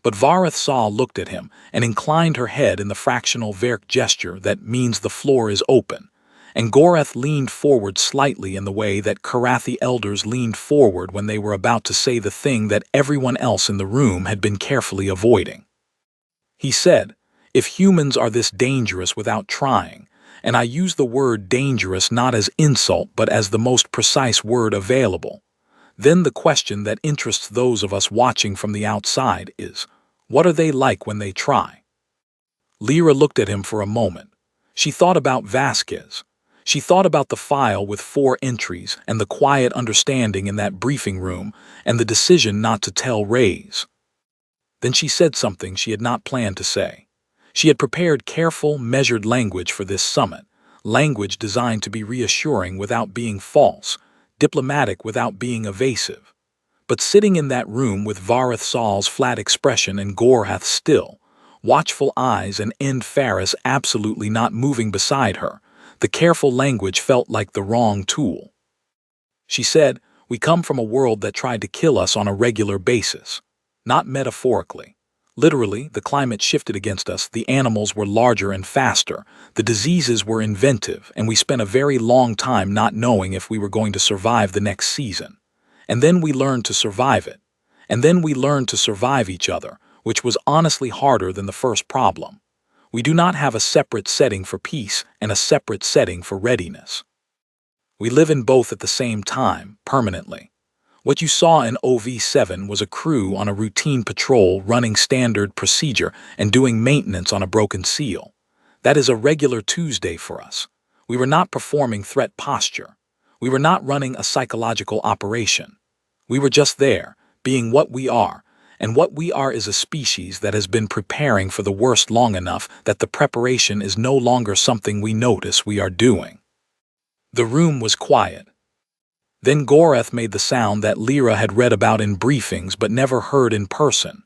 But Vareth Sal looked at him and inclined her head in the fractional Verk gesture that means the floor is open, and Goreth leaned forward slightly in the way that Karathi elders leaned forward when they were about to say the thing that everyone else in the room had been carefully avoiding. He said, "If humans are this dangerous without trying," and I use the word dangerous not as insult but as the most precise word available, then the question that interests those of us watching from the outside is, what are they like when they try? Lyra looked at him for a moment. She thought about Vasquez. She thought about the file with 4 entries and the quiet understanding in that briefing room and the decision not to tell Reyes. Then she said something she had not planned to say. She had prepared careful, measured language for this summit, language designed to be reassuring without being false, diplomatic without being evasive. But sitting in that room with Vareth Sal's flat expression and Gorhath's still, watchful eyes and End Faris absolutely not moving beside her, the careful language felt like the wrong tool. She said, "We come from a world that tried to kill us on a regular basis. Not metaphorically. Literally, the climate shifted against us, the animals were larger and faster, the diseases were inventive, and we spent a very long time not knowing if we were going to survive the next season. And then we learned to survive it. And then we learned to survive each other, which was honestly harder than the first problem. We do not have a separate setting for peace and a separate setting for readiness. We live in both at the same time, permanently. What you saw in OV7 was a crew on a routine patrol running standard procedure and doing maintenance on a broken seal. That is a regular Tuesday for us. We were not performing threat posture. We were not running a psychological operation. We were just there, being what we are, and what we are is a species that has been preparing for the worst long enough that the preparation is no longer something we notice we are doing." The room was quiet. Then Goreth made the sound that Lyra had read about in briefings but never heard in person.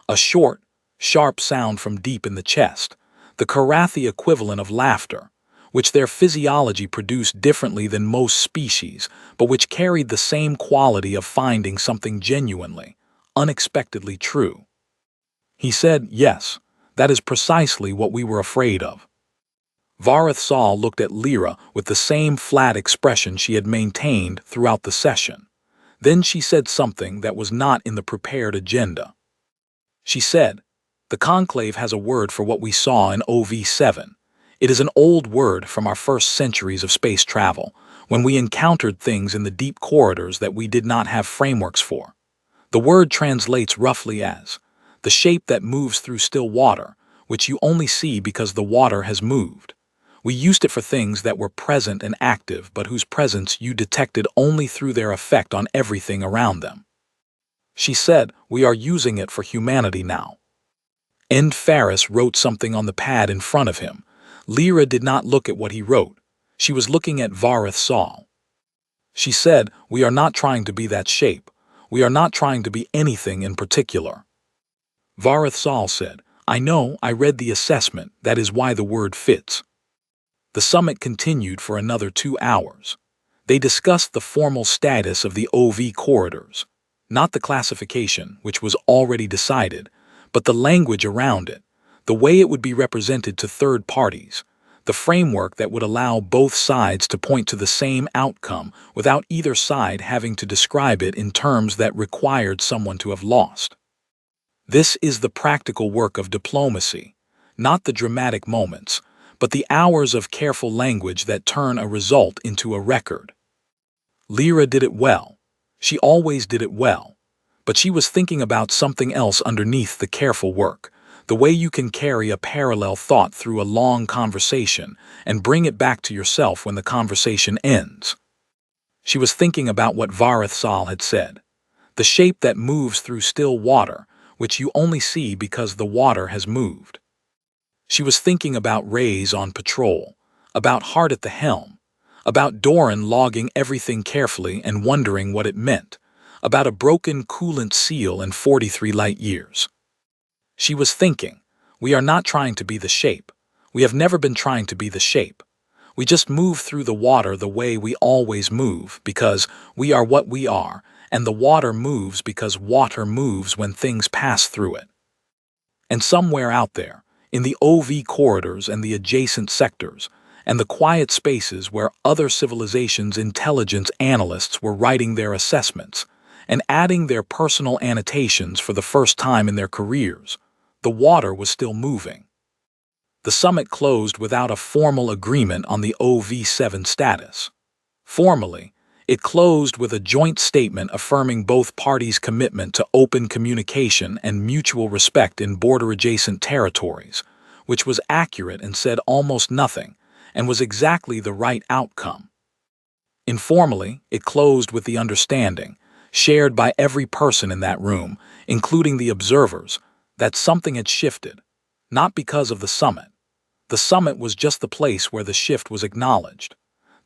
A short, sharp sound from deep in the chest, the Karathi equivalent of laughter, which their physiology produced differently than most species, but which carried the same quality of finding something genuinely, unexpectedly true. He said, "Yes, that is precisely what we were afraid of." Vareth Sal looked at Lyra with the same flat expression she had maintained throughout the session. Then she said something that was not in the prepared agenda. She said, "The Conclave has a word for what we saw in OV7. It is an old word from our first centuries of space travel, when we encountered things in the deep corridors that we did not have frameworks for. The word translates roughly as, the shape that moves through still water, which you only see because the water has moved. We used it for things that were present and active but whose presence you detected only through their effect on everything around them." She said, "We are using it for humanity now." End Faris wrote something on the pad in front of him. Lyra did not look at what he wrote. She was looking at Vareth Sal. She said, "We are not trying to be that shape. We are not trying to be anything in particular." Vareth Sal said, "I know, I read the assessment, that is why the word fits." The summit continued for another 2 hours. They discussed the formal status of the OV corridors, not the classification, which was already decided, but the language around it, the way it would be represented to third parties, the framework that would allow both sides to point to the same outcome without either side having to describe it in terms that required someone to have lost. This is the practical work of diplomacy, not the dramatic moments, but the hours of careful language that turn a result into a record. Lyra did it well. She always did it well. But she was thinking about something else underneath the careful work, the way you can carry a parallel thought through a long conversation and bring it back to yourself when the conversation ends. She was thinking about what Vareth Sal had said, the shape that moves through still water, which you only see because the water has moved. She was thinking about Reyes on patrol, about Hart at the helm, about Doran logging everything carefully and wondering what it meant, about a broken coolant seal in 43 light years. She was thinking, we are not trying to be the shape. We have never been trying to be the shape. We just move through the water the way we always move because we are what we are, and the water moves because water moves when things pass through it. And somewhere out there, in the OV corridors and the adjacent sectors, and the quiet spaces where other civilizations' intelligence analysts were writing their assessments and adding their personal annotations for the first time in their careers. The water was still moving. The summit closed without a formal agreement on the OV-7 status. Formally, it closed with a joint statement affirming both parties' commitment to open communication and mutual respect in border-adjacent territories, which was accurate and said almost nothing, and was exactly the right outcome. Informally, it closed with the understanding, shared by every person in that room, including the observers, that something had shifted, not because of the summit. The summit was just the place where the shift was acknowledged.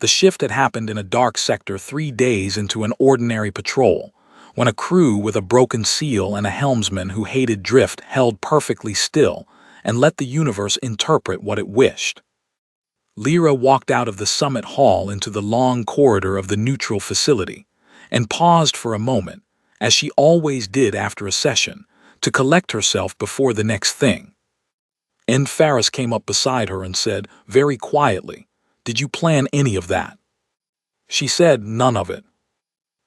The shift had happened in a dark sector 3 days into an ordinary patrol, when a crew with a broken seal and a helmsman who hated drift held perfectly still and let the universe interpret what it wished. Lyra walked out of the summit hall into the long corridor of the neutral facility and paused for a moment, as she always did after a session, to collect herself before the next thing. Faris came up beside her and said, very quietly, "Did you plan any of that?" She said, "None of it."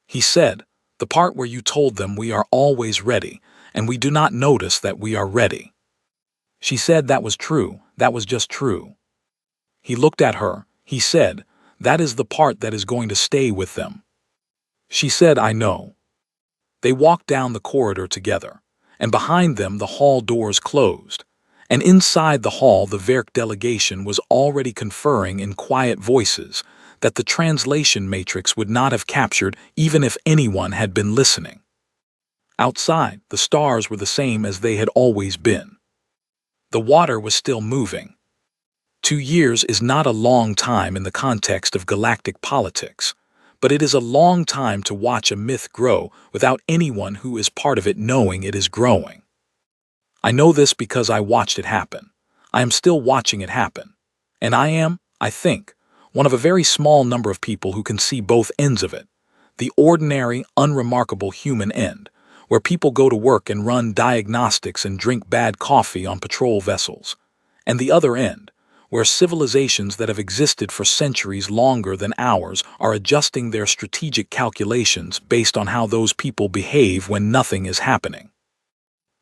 He said, "The part where you told them we are always ready, and we do not notice that we are ready." She said that was true, that was just true. He looked at her, he said, "That is the part that is going to stay with them." She said, "I know." They walked down the corridor together, and behind them the hall doors closed. And inside the hall the Verk delegation was already conferring in quiet voices that the translation matrix would not have captured even if anyone had been listening. Outside, the stars were the same as they had always been. The water was still moving. 2 years is not a long time in the context of galactic politics, but it is a long time to watch a myth grow without anyone who is part of it knowing it is growing. I know this because I watched it happen. I am still watching it happen. And I am, I think, one of a very small number of people who can see both ends of it. The ordinary, unremarkable human end, where people go to work and run diagnostics and drink bad coffee on patrol vessels. And the other end, where civilizations that have existed for centuries longer than ours are adjusting their strategic calculations based on how those people behave when nothing is happening.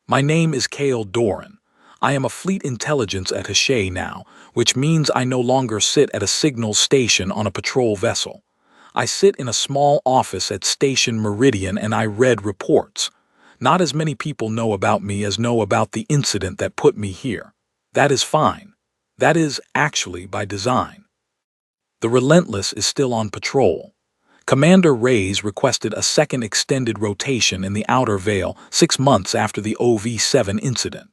My name is Kale Doran. I am a fleet intelligence attaché now, which means I no longer sit at a signal station on a patrol vessel. I sit in a small office at Station Meridian and I read reports. Not as many people know about me as know about the incident that put me here. That is fine. That is, actually, by design. The Relentless is still on patrol. Commander Reyes requested a second extended rotation in the Outer Veil 6 months after the OV-7 incident.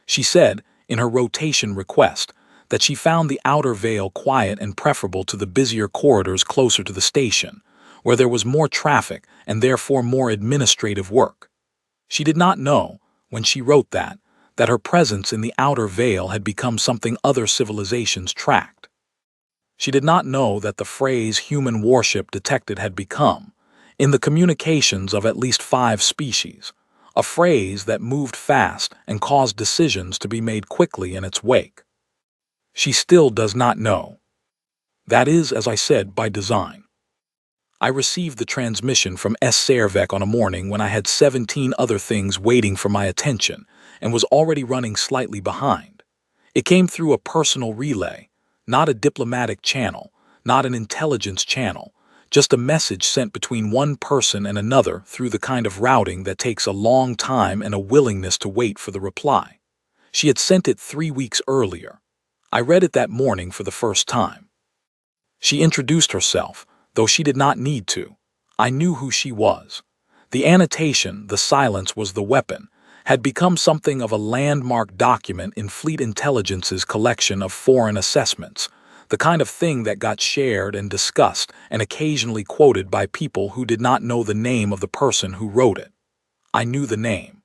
She said, in her rotation request, that she found the Outer Veil quiet and preferable to the busier corridors closer to the station, where there was more traffic and therefore more administrative work. She did not know, when she wrote that her presence in the Outer Veil had become something other civilizations tracked. She did not know that the phrase human warship detected had become, in the communications of at least 5 species, a phrase that moved fast and caused decisions to be made quickly in its wake. She still does not know. That is, as I said, by design. I received the transmission from Servec on a morning when I had 17 other things waiting for my attention and was already running slightly behind. It came through a personal relay, not a diplomatic channel, not an intelligence channel, just a message sent between one person and another through the kind of routing that takes a long time and a willingness to wait for the reply. She had sent it 3 weeks earlier. I read it that morning for the first time. She introduced herself, though she did not need to. I knew who she was. The annotation, "The silence was the weapon," had become something of a landmark document in Fleet Intelligence's collection of foreign assessments, the kind of thing that got shared and discussed and occasionally quoted by people who did not know the name of the person who wrote it. I knew the name.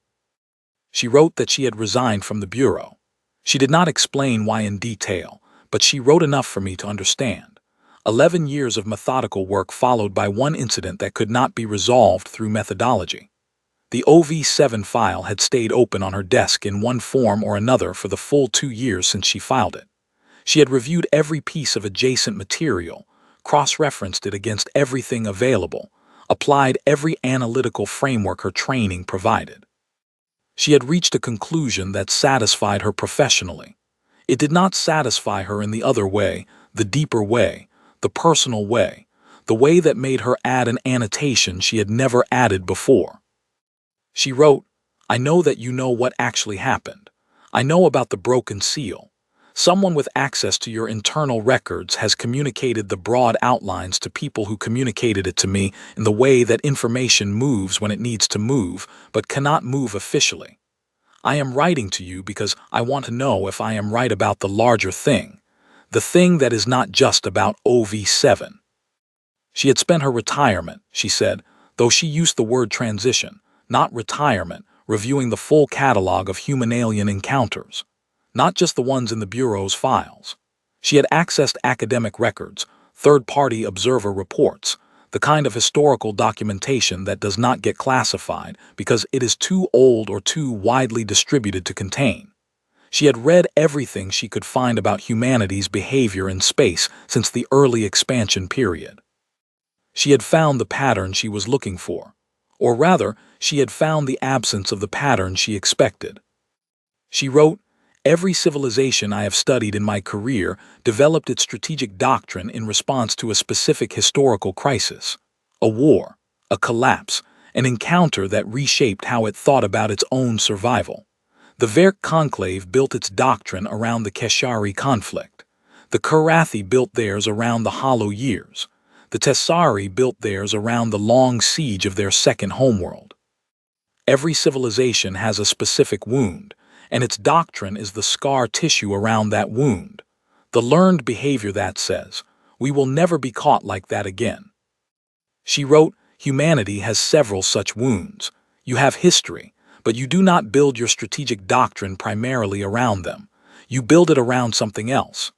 She wrote that she had resigned from the Bureau. She did not explain why in detail, but she wrote enough for me to understand. 11 years of methodical work followed by one incident that could not be resolved through methodology. The OV-7 file had stayed open on her desk in one form or another for the full 2 years since she filed it. She had reviewed every piece of adjacent material, cross-referenced it against everything available, applied every analytical framework her training provided. She had reached a conclusion that satisfied her professionally. It did not satisfy her in the other way, the deeper way, the personal way, the way that made her add an annotation she had never added before. She wrote, "I know that you know what actually happened. I know about the broken seal. Someone with access to your internal records has communicated the broad outlines to people who communicated it to me in the way that information moves when it needs to move, but cannot move officially. I am writing to you because I want to know if I am right about the larger thing, the thing that is not just about OV7. She had spent her retirement, she said, though she used the word transition, not retirement, reviewing the full catalog of human-alien encounters, not just the ones in the Bureau's files. She had accessed academic records, third-party observer reports, the kind of historical documentation that does not get classified because it is too old or too widely distributed to contain. She had read everything she could find about humanity's behavior in space since the early expansion period. She had found the pattern she was looking for, or rather, she had found the absence of the pattern she expected. She wrote, "Every civilization I have studied in my career developed its strategic doctrine in response to a specific historical crisis, a war, a collapse, an encounter that reshaped how it thought about its own survival. The Verk Conclave built its doctrine around the Keshari conflict. The Karathi built theirs around the Hollow Years. The Tessari built theirs around the long siege of their second homeworld. Every civilization has a specific wound, and its doctrine is the scar tissue around that wound, the learned behavior that says, we will never be caught like that again." She wrote, "Humanity has several such wounds. You have history, but you do not build your strategic doctrine primarily around them. You build it around something else.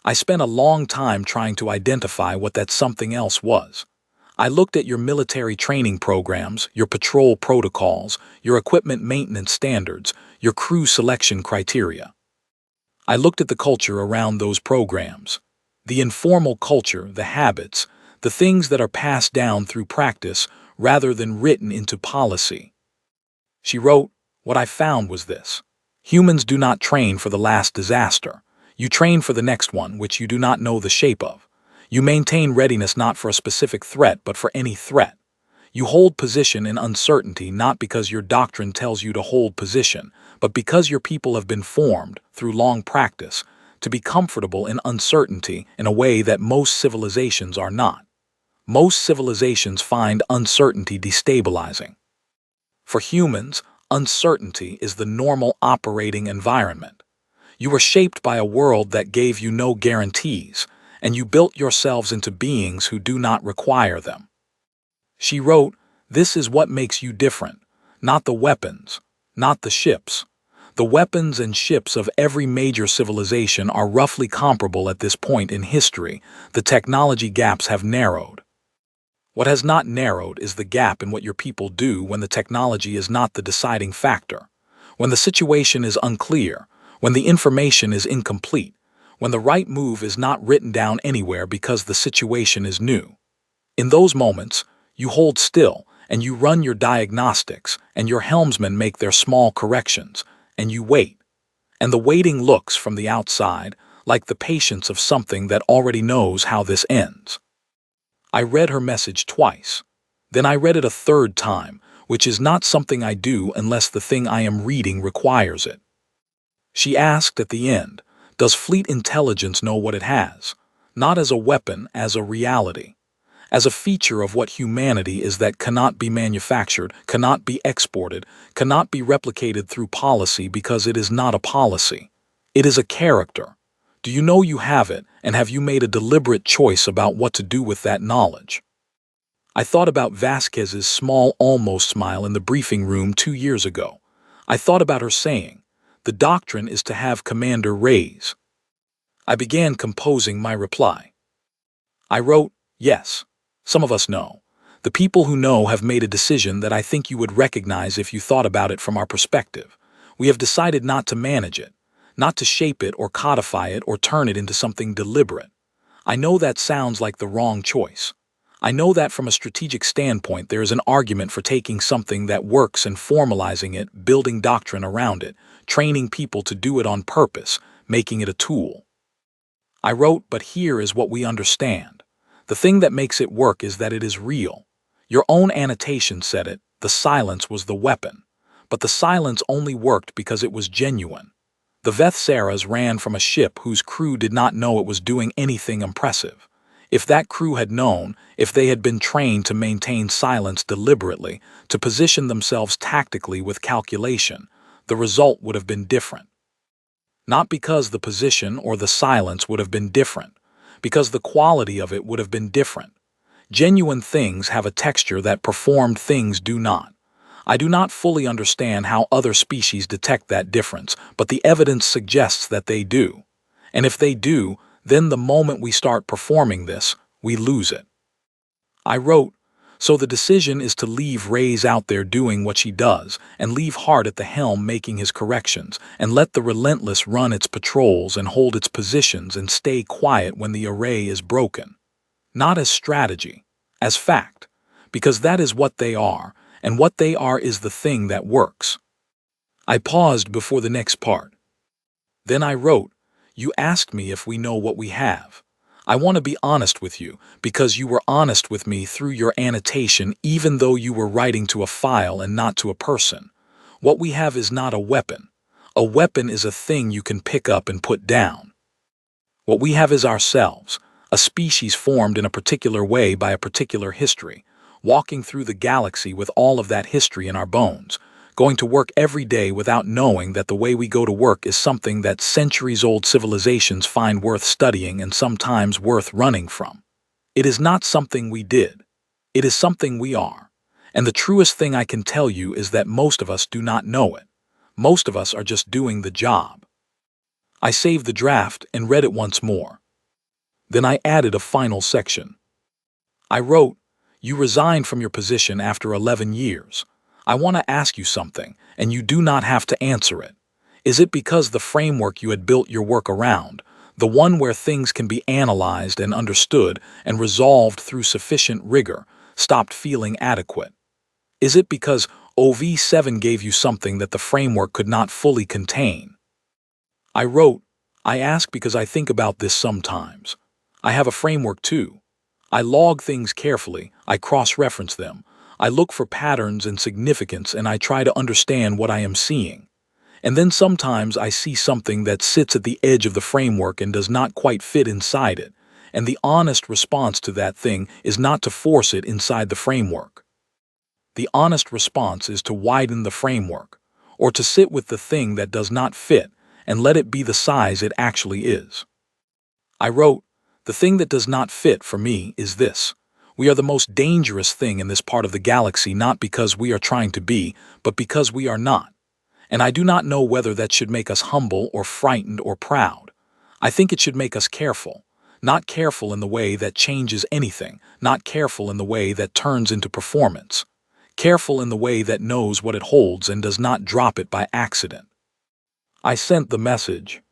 I spent a long time trying to identify what that something else was. I looked at your military training programs, your patrol protocols, your equipment maintenance standards, your crew selection criteria. I looked at the culture around those programs, the informal culture, the habits, the things that are passed down through practice rather than written into policy." She wrote, "What I found was this. Humans do not train for the last disaster. You train for the next one, which you do not know the shape of. You maintain readiness not for a specific threat, but for any threat. You hold position in uncertainty not because your doctrine tells you to hold position, but because your people have been formed, through long practice, to be comfortable in uncertainty in a way that most civilizations are not. Most civilizations find uncertainty destabilizing. For humans, uncertainty is the normal operating environment. You were shaped by a world that gave you no guarantees, and you built yourselves into beings who do not require them." She wrote, "This is what makes you different, not the weapons, not the ships. The weapons and ships of every major civilization are roughly comparable at this point in history. The technology gaps have narrowed. What has not narrowed is the gap in what your people do when the technology is not the deciding factor, when the situation is unclear, when the information is incomplete, when the right move is not written down anywhere because the situation is new. In those moments, you hold still and you run your diagnostics and your helmsmen make their small corrections and you wait. And the waiting looks from the outside like the patience of something that already knows how this ends." I read her message twice. Then I read it a third time, which is not something I do unless the thing I am reading requires it. She asked at the end, "Does fleet intelligence know what it has? Not as a weapon, as a reality. As a feature of what humanity is that cannot be manufactured, cannot be exported, cannot be replicated through policy because it is not a policy. It is a character. Do you know you have it, and have you made a deliberate choice about what to do with that knowledge?" I thought about Vasquez's small almost smile in the briefing room 2 years ago. I thought about her saying, "The doctrine is to have Commander raise." I began composing my reply. I wrote, "Yes, some of us know. The people who know have made a decision that I think you would recognize if you thought about it from our perspective. We have decided not to manage it, not to shape it or codify it or turn it into something deliberate. I know that sounds like the wrong choice. I know that from a strategic standpoint there is an argument for taking something that works and formalizing it, building doctrine around it, training people to do it on purpose, making it a tool. I wrote, but here is what we understand. The thing that makes it work is that it is real. Your own annotation said it, the silence was the weapon. But the silence only worked because it was genuine. The Vethsaras ran from a ship whose crew did not know it was doing anything impressive. If that crew had known, if they had been trained to maintain silence deliberately, to position themselves tactically with calculation, the result would have been different. Not because the position or the silence would have been different, because the quality of it would have been different. Genuine things have a texture that performed things do not. I do not fully understand how other species detect that difference, but the evidence suggests that they do. And if they do, then the moment we start performing this, we lose it. I wrote, so the decision is to leave Reyes out there doing what she does, and leave Hart at the helm making his corrections, and let the Relentless run its patrols and hold its positions and stay quiet when the array is broken. Not as strategy, as fact, because that is what they are, and what they are is the thing that works. I paused before the next part. Then I wrote, you asked me if we know what we have. I want to be honest with you, because you were honest with me through your annotation even though you were writing to a file and not to a person. What we have is not a weapon. A weapon is a thing you can pick up and put down. What we have is ourselves, a species formed in a particular way by a particular history, walking through the galaxy with all of that history in our bones, going to work every day without knowing that the way we go to work is something that centuries-old civilizations find worth studying and sometimes worth running from. It is not something we did. It is something we are. And the truest thing I can tell you is that most of us do not know it. Most of us are just doing the job. I saved the draft and read it once more. Then I added a final section. I wrote, you resigned from your position after 11 years. I want to ask you something, and you do not have to answer it. Is it because the framework you had built your work around, the one where things can be analyzed and understood and resolved through sufficient rigor, stopped feeling adequate? Is it because OV7 gave you something that the framework could not fully contain? I wrote, I ask because I think about this sometimes. I have a framework too. I log things carefully, I cross-reference them, I look for patterns and significance, and I try to understand what I am seeing. And then sometimes I see something that sits at the edge of the framework and does not quite fit inside it, and the honest response to that thing is not to force it inside the framework. The honest response is to widen the framework, or to sit with the thing that does not fit and let it be the size it actually is. I wrote, the thing that does not fit for me is this. We are the most dangerous thing in this part of the galaxy not because we are trying to be, but because we are not. And I do not know whether that should make us humble or frightened or proud. I think it should make us careful. Not careful in the way that changes anything, not careful in the way that turns into performance. Careful in the way that knows what it holds and does not drop it by accident. I sent the message.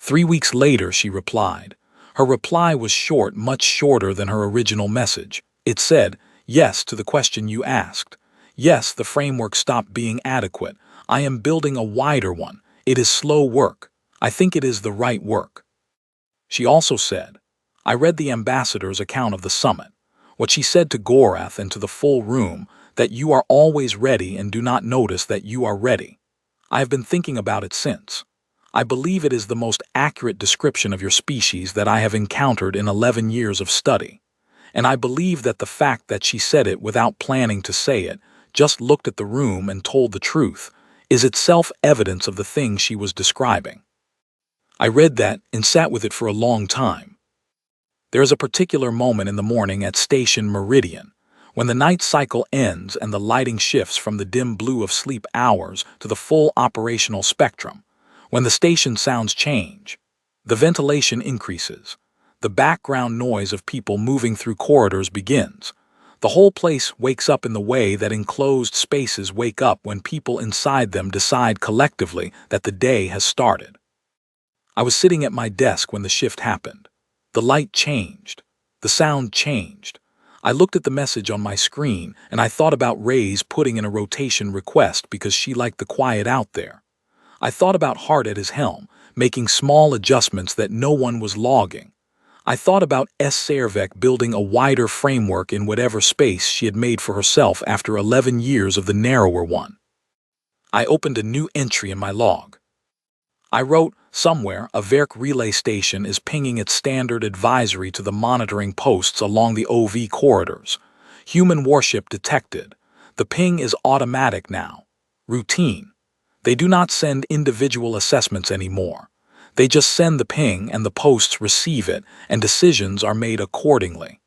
3 weeks later, she replied. Her reply was short, much shorter than her original message. It said, yes to the question you asked. Yes, the framework stopped being adequate. I am building a wider one. It is slow work. I think it is the right work. She also said, I read the ambassador's account of the summit. What she said to Gorath and to the full room, that you are always ready and do not notice that you are ready. I have been thinking about it since. I believe it is the most accurate description of your species that I have encountered in 11 years of study. And I believe that the fact that she said it without planning to say it, just looked at the room and told the truth, is itself evidence of the thing she was describing. I read that and sat with it for a long time. There is a particular moment in the morning at Station Meridian, when the night cycle ends and the lighting shifts from the dim blue of sleep hours to the full operational spectrum. When the station sounds change, the ventilation increases, the background noise of people moving through corridors begins. The whole place wakes up in the way that enclosed spaces wake up when people inside them decide collectively that the day has started. I was sitting at my desk when the shift happened. The light changed. The sound changed. I looked at the message on my screen and I thought about Ray's putting in a rotation request because she liked the quiet out there. I thought about Hart at his helm, making small adjustments that no one was logging. I thought about S. Servek building a wider framework in whatever space she had made for herself after 11 years of the narrower one. I opened a new entry in my log. I wrote, somewhere, a Verk relay station is pinging its standard advisory to the monitoring posts along the OV corridors. Human warship detected. The ping is automatic now. Routine. They do not send individual assessments anymore. They just send the ping and the posts receive it, and decisions are made accordingly.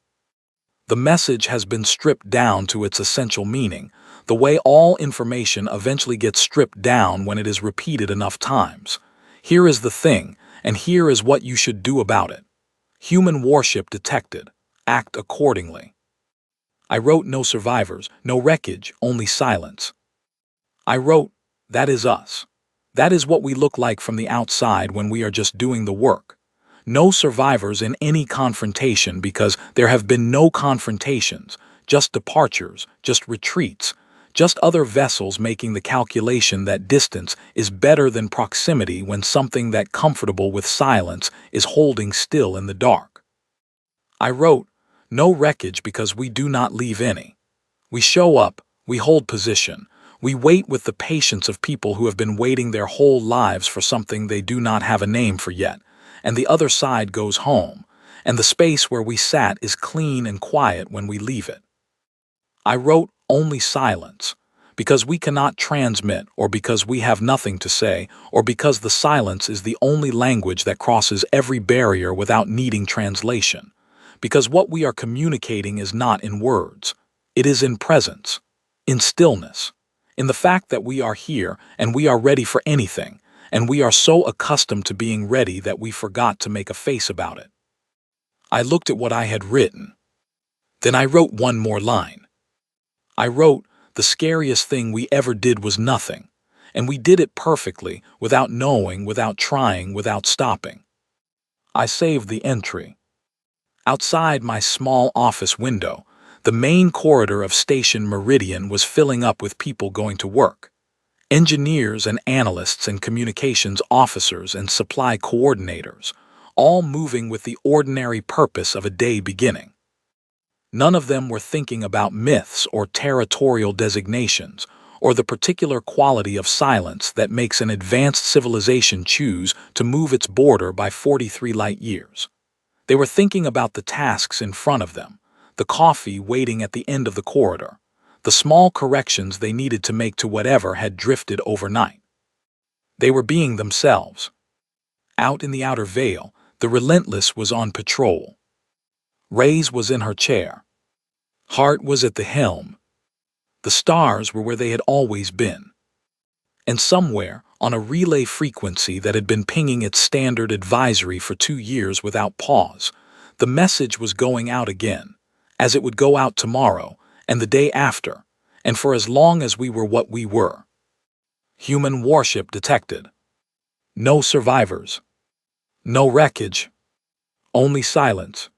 The message has been stripped down to its essential meaning, the way all information eventually gets stripped down when it is repeated enough times. Here is the thing, and here is what you should do about it. Human warship detected. Act accordingly. I wrote no survivors, no wreckage, only silence. I wrote, that is us. That is what we look like from the outside when we are just doing the work. No survivors in any confrontation because there have been no confrontations, just departures, just retreats, just other vessels making the calculation that distance is better than proximity when something that comfortable with silence is holding still in the dark. I wrote, no wreckage because we do not leave any. We show up, we hold position, we wait with the patience of people who have been waiting their whole lives for something they do not have a name for yet, and the other side goes home, and the space where we sat is clean and quiet when we leave it. I wrote only silence, because we cannot transmit, or because we have nothing to say, or because the silence is the only language that crosses every barrier without needing translation, because what we are communicating is not in words, it is in presence, in stillness, in the fact that we are here and we are ready for anything, and we are so accustomed to being ready that we forgot to make a face about it. I looked at what I had written. Then I wrote one more line. I wrote, the scariest thing we ever did was nothing, and we did it perfectly, without knowing, without trying, without stopping. I saved the entry. Outside my small office window, the main corridor of Station Meridian was filling up with people going to work. Engineers and analysts and communications officers and supply coordinators, all moving with the ordinary purpose of a day beginning. None of them were thinking about myths or territorial designations, or the particular quality of silence that makes an advanced civilization choose to move its border by 43 light years. They were thinking about the tasks in front of them, the coffee waiting at the end of the corridor, the small corrections they needed to make to whatever had drifted overnight. They were being themselves. Out in the outer veil, the Relentless was on patrol. Ray's was in her chair. Hart was at the helm. The stars were where they had always been. And somewhere, on a relay frequency that had been pinging its standard advisory for 2 years without pause, the message was going out again, as it would go out tomorrow, and the day after, and for as long as we were what we were. Human warship detected. No survivors. No wreckage. Only silence.